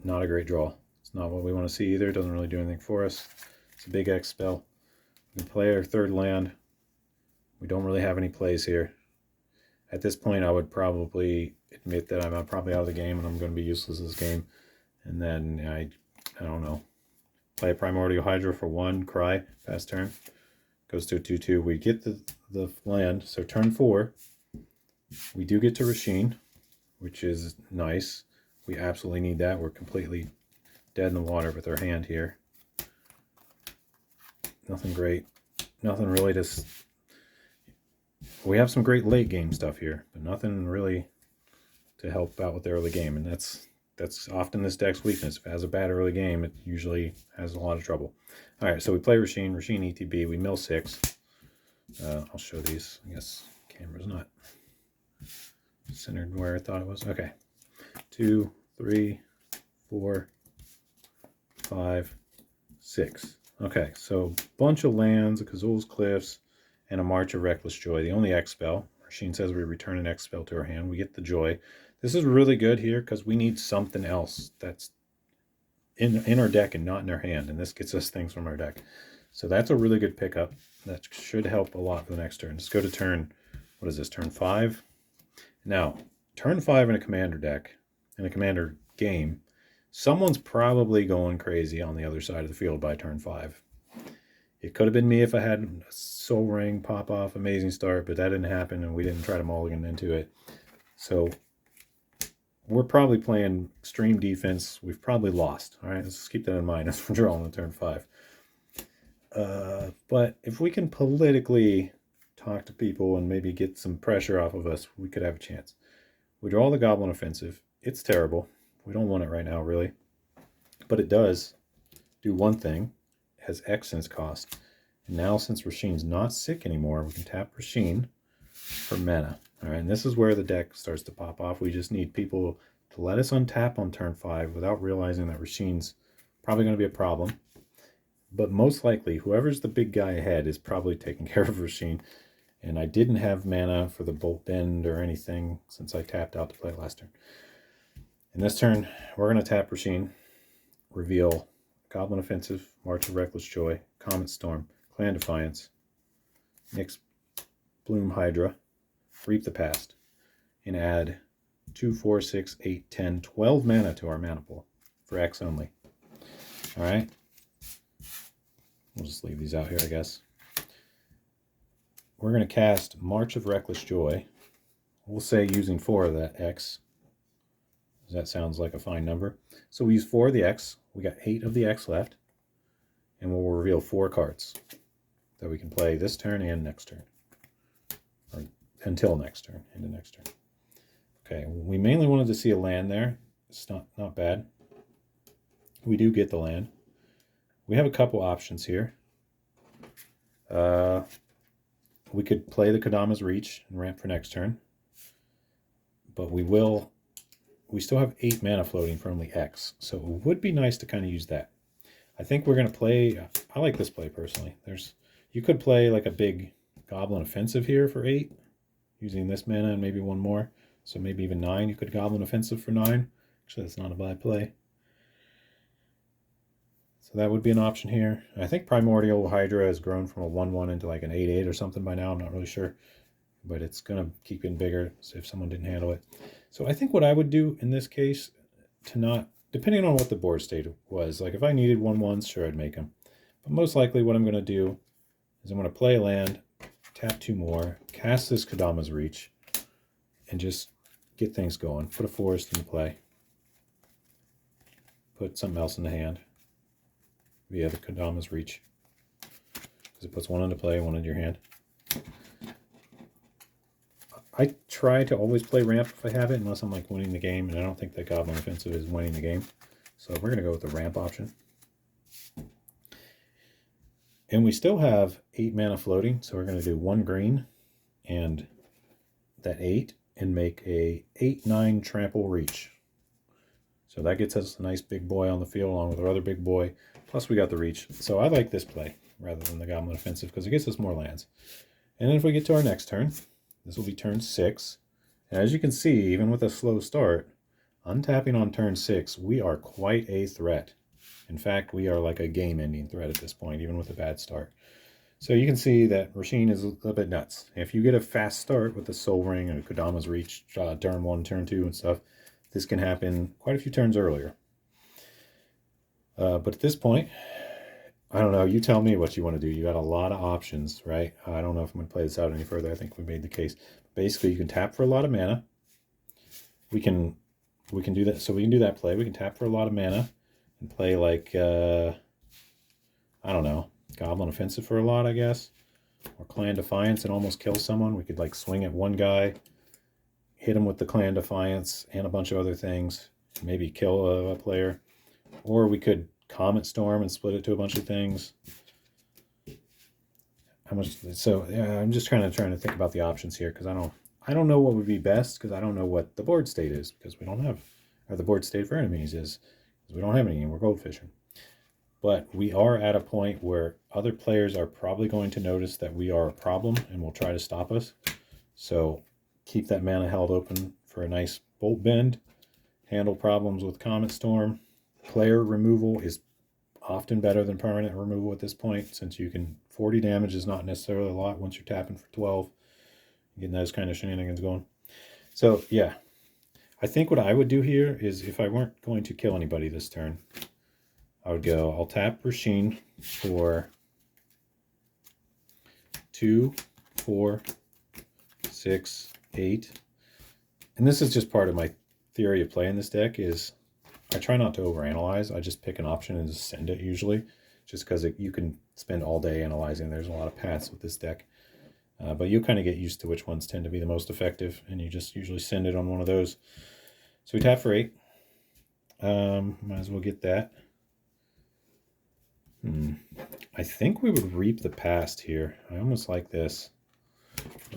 not a great draw. It's not what we want to see either. It doesn't really do anything for us. It's a big X spell. We can play our 3rd land. We don't really have any plays here. At this point, I would probably admit that I'm probably out of the game and I'm going to be useless in this game. And then I don't know. Play a Primordial Hydra for 1, cry, pass turn. Goes to a 2/2. We get the land. So turn 4, we do get to Rosheen, which is nice. We absolutely need that. We're completely dead in the water with our hand here. Nothing great. Nothing really to... We have some great late game stuff here, but nothing really to help out with the early game. And that's often this deck's weakness. If it has a bad early game, it usually has a lot of trouble. All right, so we play Rosheen ETB. We mill 6. I'll show these. I guess camera's not centered where I thought it was. Okay. 2, 3, 4, 5, 6. Okay, so bunch of lands, a Kazul's Cliffs, and a March of Reckless Joy. The only X spell. Rosheen says we return an X spell to our hand. We get the Joy. This is really good here because we need something else that's in our deck and not in our hand, and this gets us things from our deck. So that's a really good pickup. That should help a lot for the next turn. Let's go to turn, what is this, turn 5? Now, turn 5 in a commander deck, in a commander game, someone's probably going crazy on the other side of the field by turn 5. It could have been me if I had a Soul Ring pop off, amazing start, but that didn't happen and we didn't try to mulligan into it. So we're probably playing extreme defense. We've probably lost. All right, let's keep that in mind as we're drawing on turn 5. But if we can politically talk to people and maybe get some pressure off of us, we could have a chance. We draw the Goblin Offensive. It's terrible. We don't want it right now, really. But it does do one thing. It has X cost. And now, since Rosheen's not sick anymore, we can tap Rosheen for mana. All right, and this is where the deck starts to pop off. We just need people to let us untap on turn 5 without realizing that Rosheen's probably going to be a problem. But most likely, whoever's the big guy ahead is probably taking care of Rosheen. And I didn't have mana for the Bolt Bend or anything since I tapped out to play it last turn. In this turn, we're going to tap Rosheen, reveal Goblin Offensive, March of Reckless Joy, Comet Storm, Clan Defiance, Nyx Bloom Hydra, Reap the Past, and add 2, 4, 6, 8, 10, 12 mana to our mana pool for X only. All right. We'll just leave these out here, I guess. We're going to cast March of Reckless Joy. We'll say using 4 of that X. That sounds like a fine number. So we use 4 of the X. We got 8 of the X left. And we'll reveal 4 cards that we can play this turn and next turn. Or until next turn, into next turn. Okay, we mainly wanted to see a land there. It's not bad. We do get the land. We have a couple options here. We could play the Kodama's Reach and ramp for next turn. But we still have 8 mana floating from the X. So it would be nice to kind of use that. I think we're going to play, I like this play personally. You could play like a big Goblin Offensive here for 8, using this mana and maybe 1 more. So maybe even 9. You could Goblin Offensive for 9. Actually, that's not a bad play. So that would be an option here. I think Primordial Hydra has grown from a 1/1 into like an 8/8 or something by now. I'm not really sure. But it's going to keep getting bigger so if someone didn't handle it. So I think what I would do in this case, depending on what the board state was, like if I needed 1/1s, sure, I'd make them. But most likely what I'm going to do is I'm going to play a land, tap 2 more, cast this Kodama's Reach, and just get things going. Put a forest in play. Put something else in the hand via the Kodama's Reach. Because it puts one into play, one into your hand. I try to always play ramp if I have it, unless I'm like winning the game, and I don't think that Goblin Offensive is winning the game. So we're going to go with the ramp option. And we still have 8 mana floating, so we're going to do 1 green and that 8 and make a 8/9 trample reach. So that gets us a nice big boy on the field along with our other big boy. Plus we got the reach. So I like this play rather than the Goblin Offensive because it gets us more lands. And then if we get to our next turn, this will be turn 6. And as you can see, even with a slow start, untapping on turn 6, we are quite a threat. In fact, we are like a game-ending threat at this point, even with a bad start. So you can see that Rosheen is a little bit nuts. If you get a fast start with the Soul Ring and Kodama's Reach, turn 1, turn 2 and stuff, this can happen quite a few turns earlier. But at this point, I don't know, you tell me what you want to do. You got a lot of options, right? I don't know if I'm going to play this out any further. I think we made the case. Basically, you can tap for a lot of mana. We can do that. So we can do that play. We can tap for a lot of mana and play like, I don't know, Goblin Offensive for a lot, I guess. Or Clan Defiance and almost kill someone. We could like swing at one guy, hit him with the Clan Defiance and a bunch of other things, maybe kill a player. Or we could Comet Storm and split it to a bunch of things. How much? So yeah, I'm just trying to think about the options here because I don't know what would be best because I don't know what the board state is because we don't have, or the board state for enemies is because we don't have any and we're goldfishing. But we are at a point where other players are probably going to notice that we are a problem and will try to stop us. So keep that mana held open for a nice bolt bend. Handle problems with Comet Storm. Player removal is often better than permanent removal at this point, since you can 40 damage is not necessarily a lot once you're tapping for 12. Getting those kind of shenanigans going. So yeah, I think what I would do here is if I weren't going to kill anybody this turn, I would go, I'll tap Rosheen for 2, 4, 6, 8. And this is just part of my theory of playing this deck is I try not to overanalyze. I just pick an option and just send it usually, just because you can spend all day analyzing. There's a lot of paths with this deck. But you'll kind of get used to which ones tend to be the most effective, and you just usually send it on one of those. So we tap for 8. Might as well get that. I think we would reap the past here. I almost like this.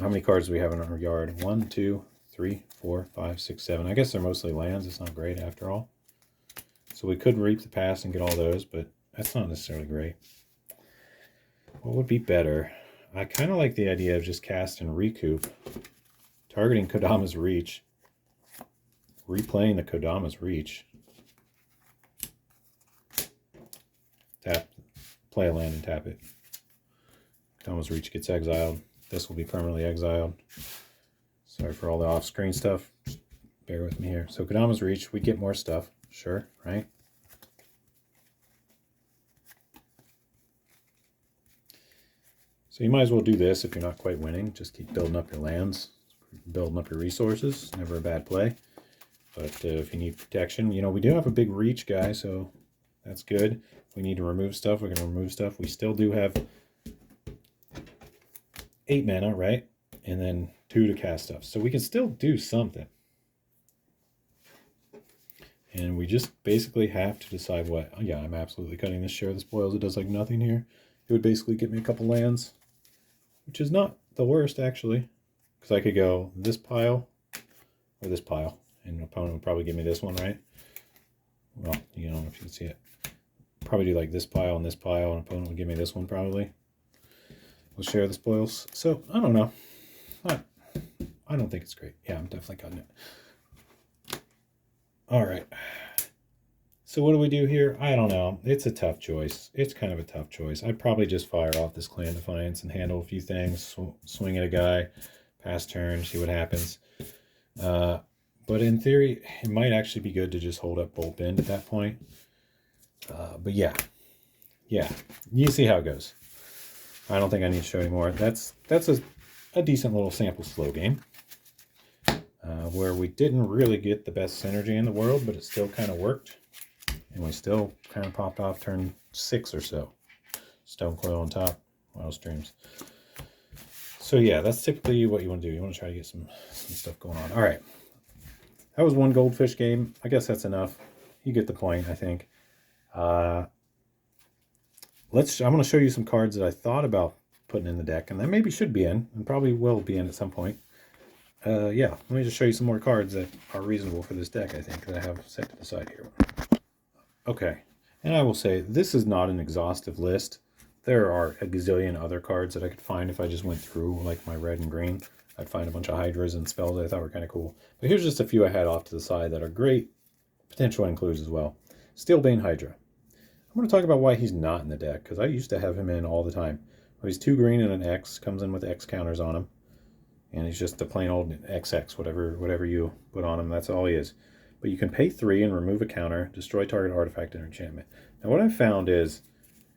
How many cards do we have in our yard? 1, 2, 3, 4, 5, 6, 7. I guess they're mostly lands. It's not great after all. So we could reap the past and get all those, but that's not necessarily great. What would be better? I kind of like the idea of just cast and recoup, targeting Kodama's Reach, replaying the Kodama's Reach, tap, play a land and tap it. Kodama's Reach gets exiled. This will be permanently exiled. Sorry for all the off-screen stuff. Just bear with me here. So Kodama's Reach, we get more stuff. Sure, right? So you might as well do this if you're not quite winning. Just keep building up your lands, building up your resources. Never a bad play. But if you need protection, you know, we do have a big reach guy, so that's good. If we need to remove stuff, we can remove stuff. We still do have 8 mana, right? And then 2 to cast stuff. So we can still do something. And we just basically have to decide what. Oh, yeah, I'm absolutely cutting this. Share the spoils. It does like nothing here. It would basically get me a couple lands, which is not the worst, actually. Because I could go this pile or this pile. And the opponent would probably give me this one, right? Well, you know, if you can see it. Probably do like this pile, and opponent would give me this one, probably. We'll share the spoils. So, I don't know. I don't think it's great. Yeah, I'm definitely cutting it. All right. So what do we do here? I don't know. It's a tough choice. It's kind of a tough choice. I'd probably just fire off this Clan Defiance and handle a few things, swing at a guy, pass turn, see what happens. But in theory, it might actually be good to just hold up Bolt Bend at that point. But yeah, you see how it goes. I don't think I need to show any more. That's a decent little sample slow game. where we didn't really get the best synergy in the world, but it still kind of worked. And we still kind of popped off turn 6 or so. Stone Coil on top, Wild Streams. So yeah, that's typically what you want to do. You want to try to get some stuff going on. All right. That was one goldfish game. I guess that's enough. You get the point, I think. I'm going to show you some cards that I thought about putting in the deck, and that maybe should be in, and probably will be in at some point. Yeah, let me just show you some more cards that are reasonable for this deck, I think, that I have set to the side here. Okay, and I will say, this is not an exhaustive list. There are a gazillion other cards that I could find if I just went through, like my red and green. I'd find a bunch of hydras and spells that I thought were kind of cool. But here's just a few I had off to the side that are great potential includes as well. Steelbane Hydra. I'm going to talk about why he's not in the deck, because I used to have him in all the time. Well, he's 2 green and an X, comes in with X counters on him. And he's just a plain old XX, whatever you put on him, that's all he is. But you can pay 3 and remove a counter, destroy target artifact or enchantment. Now what I've found is,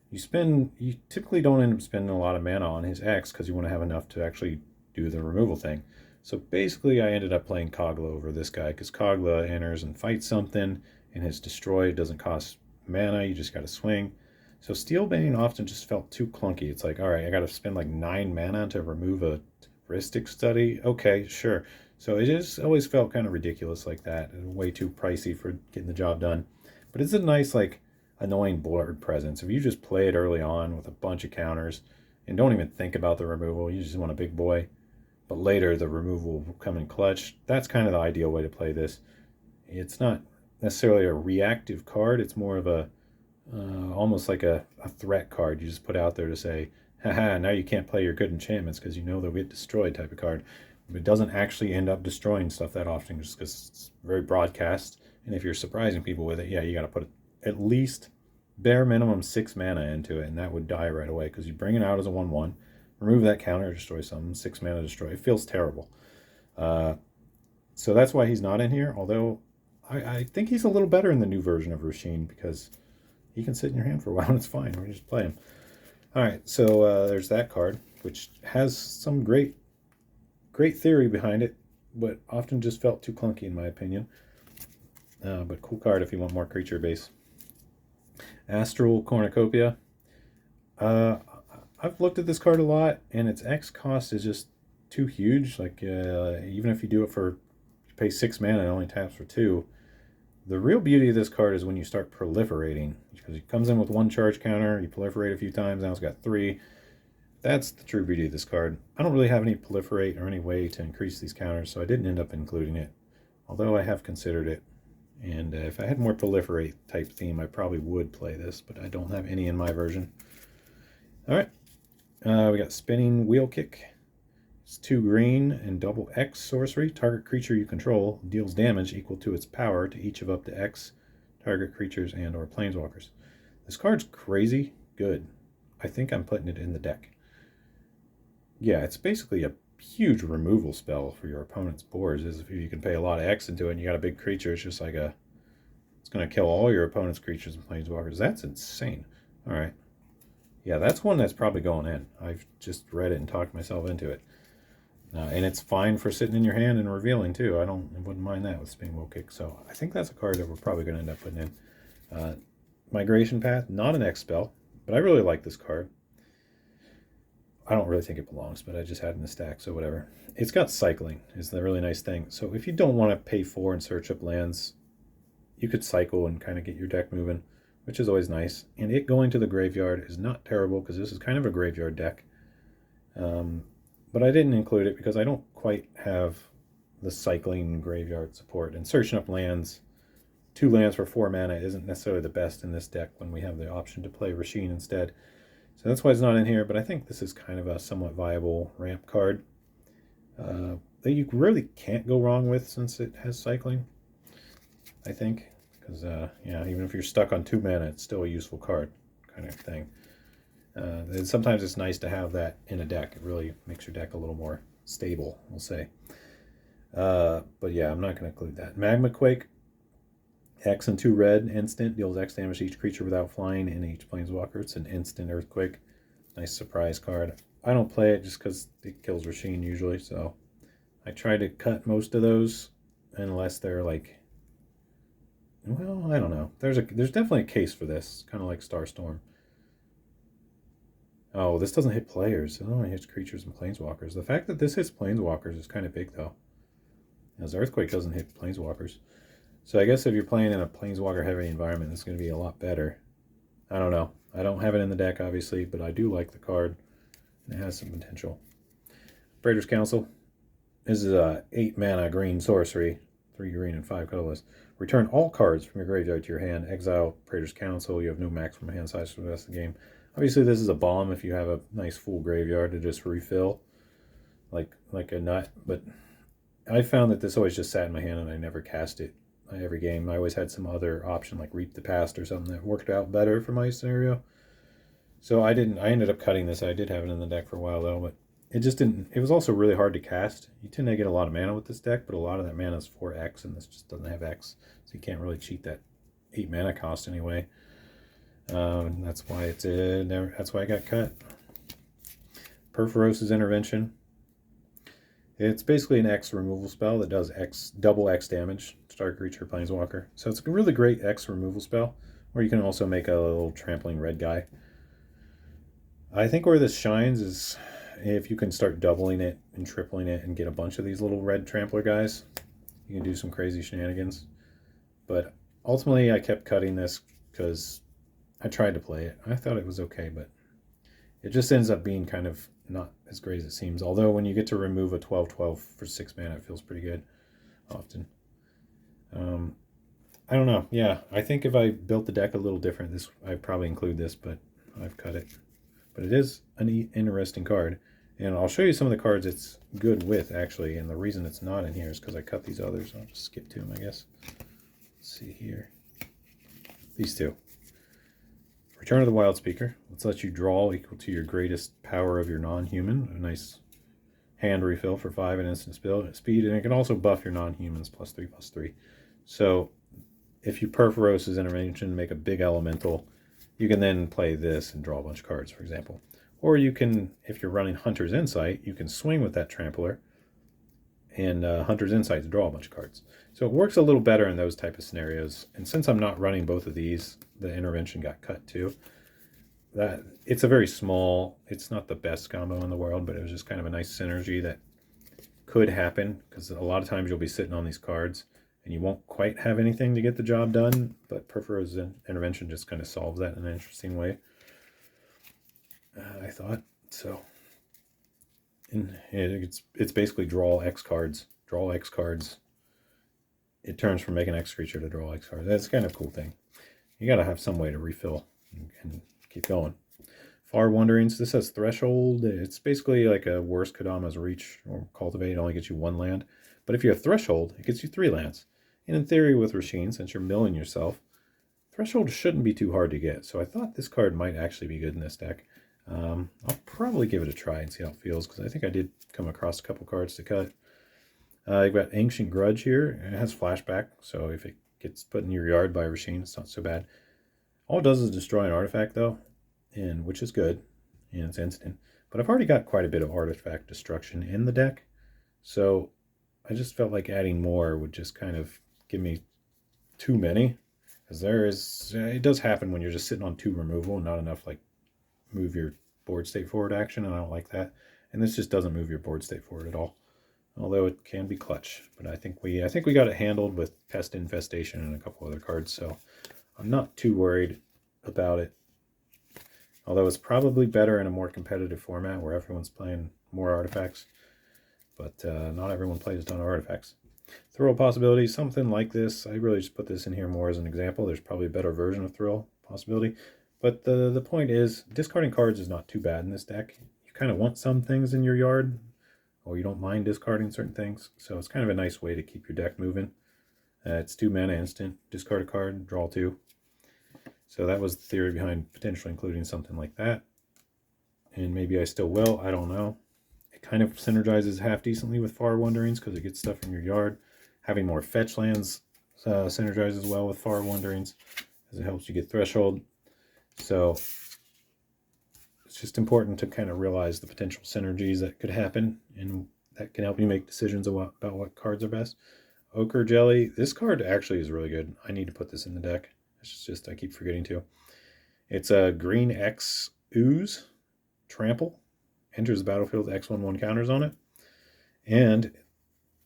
you typically don't end up spending a lot of mana on his X because you want to have enough to actually do the removal thing. So basically I ended up playing Kogla over this guy because Kogla enters and fights something, and his destroy doesn't cost mana, you just got to swing. So Steelbane often just felt too clunky. It's like, all right, I got to spend like 9 mana to remove a heuristic study. Okay, sure. So it just always felt kind of ridiculous like that, and way too pricey for getting the job done. But it's a nice, like, annoying board presence. If you just play it early on with a bunch of counters and don't even think about the removal, you just want a big boy, but later the removal will come in clutch, that's kind of the ideal way to play this. It's not necessarily a reactive card, it's more of a almost like a threat card you just put out there to say, haha, now you can't play your good enchantments because you know they'll get destroyed type of card. But it doesn't actually end up destroying stuff that often just because it's very broadcast. And if you're surprising people with it, yeah, you got to put at least bare minimum 6 mana into it, and that would die right away because you bring it out as a 1/1, remove that counter, destroy something, 6 mana destroy. It feels terrible. So that's why he's not in here, although I think he's a little better in the new version of Rosheen because he can sit in your hand for a while and it's fine. We just play him. All right, so there's that card, which has some great theory behind it, but often just felt too clunky in my opinion. But cool card if you want more creature base. Astral Cornucopia. I've looked at this card a lot, and its X cost is just too huge. Like, even if you do it for, you pay 6 mana and only taps for 2. The real beauty of this card is when you start proliferating, because it comes in with 1 charge counter, you proliferate a few times, now it's got 3. That's the true beauty of this card. I don't really have any proliferate or any way to increase these counters, so I didn't end up including it, although I have considered it. And if I had more proliferate type theme, I probably would play this, but I don't have any in my version. All right, we got Spinning Wheel Kick. It's 2 green and double X sorcery. Target creature you control deals damage equal to its power to each of up to X target creatures and or planeswalkers. This card's crazy good. I think I'm putting it in the deck. Yeah, it's basically a huge removal spell for your opponent's boards. Is if you can pay a lot of X into it and you got a big creature, it's just like it's going to kill all your opponent's creatures and planeswalkers. That's insane. All right. Yeah, that's one that's probably going in. I've just read it and talked myself into it. And it's fine for sitting in your hand and revealing too. I wouldn't mind that with Spinning Wheel Kick. So I think that's a card that we're probably going to end up putting in. Migration Path, not an X spell, but I really like this card. I don't really think it belongs, but I just had it in the stack, so whatever. It's got cycling, is the really nice thing. So if you don't want to pay 4 and search up lands, you could cycle and kind of get your deck moving, which is always nice. And it going to the graveyard is not terrible because this is kind of a graveyard deck. But I didn't include it because I don't quite have the cycling graveyard support. And searching up lands, 2 lands for 4 mana isn't necessarily the best in this deck when we have the option to play Rosheen instead. So that's why it's not in here, but I think this is kind of a somewhat viable ramp card that you really can't go wrong with since it has cycling, I think. Because, yeah, even if you're stuck on 2 mana, it's still a useful card kind of thing. And sometimes it's nice to have that in a deck. It really makes your deck a little more stable, we'll say. But yeah, I'm not going to include that. Magma Quake. X and 2 red, instant, deals X damage to each creature without flying and each planeswalker. It's an instant earthquake. Nice surprise card. I don't play it just because it kills Rosheen usually, so I try to cut most of those unless they're like, well, I don't know. There's definitely a case for this, kind of like Starstorm. Oh, this doesn't hit players. It only hits creatures and planeswalkers. The fact that this hits planeswalkers is kind of big, though, as Earthquake doesn't hit planeswalkers. So I guess if you're playing in a planeswalker-heavy environment, it's going to be a lot better. I don't know. I don't have it in the deck, obviously, but I do like the card. It has some potential. Praetor's Council. This is a 8 mana green sorcery. 3 green and 5 colorless. Return all cards from your graveyard to your hand. Exile Praetor's Council. You have no maximum hand size for the rest of the game. Obviously, this is a bomb if you have a nice full graveyard to just refill, like a nut. But I found that this always just sat in my hand and I never cast it every game. I always had some other option like Reap the Past or something that worked out better for my scenario. So I ended up cutting this. I did have it in the deck for a while though, but it just didn't. It was also really hard to cast. You tend to get a lot of mana with this deck, but a lot of that mana is for X, and this just doesn't have X, so you can't really cheat that 8 mana cost anyway. That's why it's that's why I got cut. Perforos's Intervention. It's basically an X removal spell that does double X damage to target creature planeswalker. So it's a really great X removal spell, or you can also make a little trampling red guy. I think where this shines is if you can start doubling it and tripling it and get a bunch of these little red trampler guys, you can do some crazy shenanigans. But ultimately I kept cutting this because I tried to play it. I thought it was okay, but it just ends up being kind of not as great as it seems. Although when you get to remove a 12/12 for 6 mana, it feels pretty good often. I don't know. Yeah, I think if I built the deck a little different, I'd probably include this, but I've cut it. But it is an interesting card. And I'll show you some of the cards it's good with, actually. And the reason it's not in here is because I cut these others. I'll just skip to them, I guess. Let's see here. These two. Return of the Wild Speaker. Let's let you draw equal to your greatest power of your non-human. A nice hand refill for 5 and instant speed. And it can also buff your non-humans +3/+3. So if you Perforos's Intervention, make a big elemental, you can then play this and draw a bunch of cards, for example. Or you can, if you're running Hunter's Insight, you can swing with that Trampler and Hunter's Insight to draw a bunch of cards. So it works a little better in those type of scenarios. And since I'm not running both of these, the Intervention got cut too. It's a very small, it's not the best combo in the world, but it was just kind of a nice synergy that could happen, because a lot of times you'll be sitting on these cards and you won't quite have anything to get the job done, but Perforos's Intervention just kind of solves that in an interesting way. I thought so. And it's basically draw X cards. Draw X cards. It turns from making X creature to draw X cards. That's kind of a cool thing. You gotta have some way to refill and keep going. Far Wanderings. This has Threshold. It's basically like a worse Kodama's Reach or Cultivate. It only gets you 1 land. But if you have Threshold, it gets you 3 lands. And in theory with Rosheen, since you're milling yourself, Threshold shouldn't be too hard to get. So I thought this card might actually be good in this deck. I'll probably give it a try and see how it feels, because I think I did come across a couple cards to cut. You've got Ancient Grudge here. It has Flashback, so if it gets put in your yard by Rosheen, it's not so bad. All it does is destroy an artifact, though, which is good, and it's instant. But I've already got quite a bit of artifact destruction in the deck, so I just felt like adding more would just kind of give me too many. Because it does happen when you're just sitting on 2 removal and not enough, like, move your board state forward action, and I don't like that. And this just doesn't move your board state forward at all, although it can be clutch. But I think we got it handled with Pest Infestation and a couple other cards, so I'm not too worried about it. Although it's probably better in a more competitive format where everyone's playing more artifacts, but not everyone plays a ton of artifacts. Thrill Possibility, something like this. I really just put this in here more as an example. There's probably a better version of Thrill Possibility. But the point is, discarding cards is not too bad in this deck. You kind of want some things in your yard, or you don't mind discarding certain things. So it's kind of a nice way to keep your deck moving. It's 2 mana instant. Discard a card, draw 2. So that was the theory behind potentially including something like that. And maybe I still will, I don't know. It kind of synergizes half decently with Far Wanderings because it gets stuff in your yard. Having more fetch lands synergizes well with Far Wanderings because it helps you get Threshold. So it's just important to kind of realize the potential synergies that could happen, and that can help you make decisions about what cards are best. Ochre Jelly. This card actually is really good. I need to put this in the deck. It's just I keep forgetting to. It's a green X ooze trample. Enters the battlefield, X/1/1 counters on it. And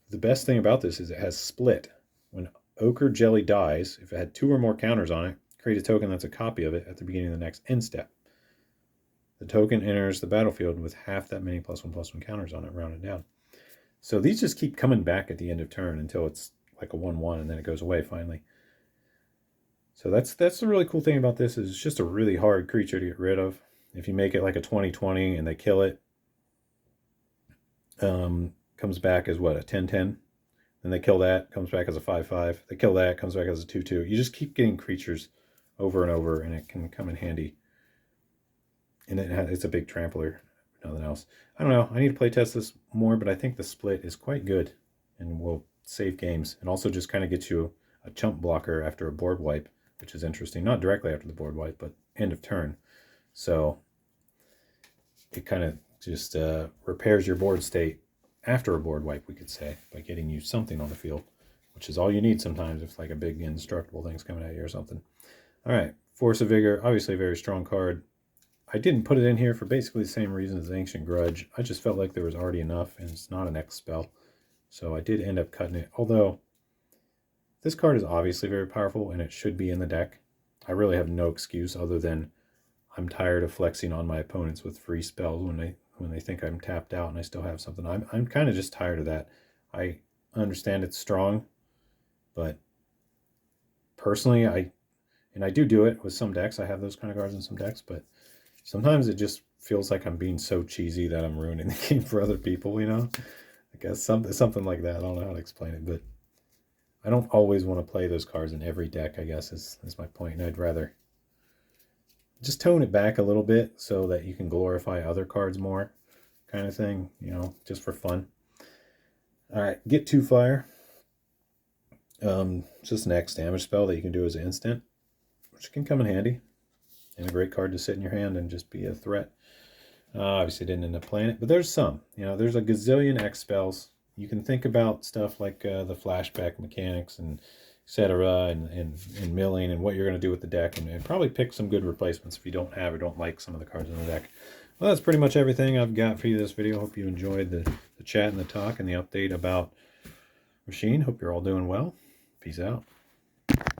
the best thing about this is it has split. When Ochre Jelly dies, if it had 2 or more counters on it, create a token that's a copy of it at the beginning of the next end step. The token enters the battlefield with half that many +1/+1 counters on it, rounded down. So these just keep coming back at the end of turn until it's like a 1/1, and then it goes away finally. So that's the really cool thing about this, is it's just a really hard creature to get rid of. If you make it like a 20/20 and they kill it, comes back as what, a 10/10? Then they kill that, comes back as a 5/5. They kill that, comes back as a 2/2. You just keep getting creatures over and over, and it can come in handy. And it's a big trampler, nothing else. I don't know. I need to play test this more, but I think the split is quite good and will save games. And also just kind of get you a chump blocker after a board wipe, which is interesting. Not directly after the board wipe, but end of turn. So it kind of just repairs your board state after a board wipe, we could say, by getting you something on the field, which is all you need sometimes if like a big indestructible thing's coming at you or something. All right, Force of Vigor, obviously a very strong card. I didn't put it in here for basically the same reason as Ancient Grudge. I just felt like there was already enough, and it's not an X spell. So I did end up cutting it, although this card is obviously very powerful and it should be in the deck. I really have no excuse other than I'm tired of flexing on my opponents with free spells when they think I'm tapped out and I still have something. I'm kind of just tired of that. I understand it's strong, but personally, I do it with some decks. I have those kind of cards in some decks, but sometimes it just feels like I'm being so cheesy that I'm ruining the game for other people, you know? I guess something like that. I don't know how to explain it, but I don't always want to play those cards in every deck, I guess, is my point. And I'd rather just tone it back a little bit so that you can glorify other cards more, kind of thing, you know, just for fun. All right, Get 2 Fire. It's just an X damage spell that you can do as an instant, which can come in handy. And a great card to sit in your hand and just be a threat. Obviously didn't end up playing it, but there's some. You know, there's a gazillion X spells. You can think about stuff like the flashback mechanics and etc. and milling and what you're going to do with the deck, and probably pick some good replacements if you don't have or don't like some of the cards in the deck. Well, that's pretty much everything I've got for you this video. Hope you enjoyed the chat and the talk and the update about Rosheen. Hope you're all doing well. Peace out.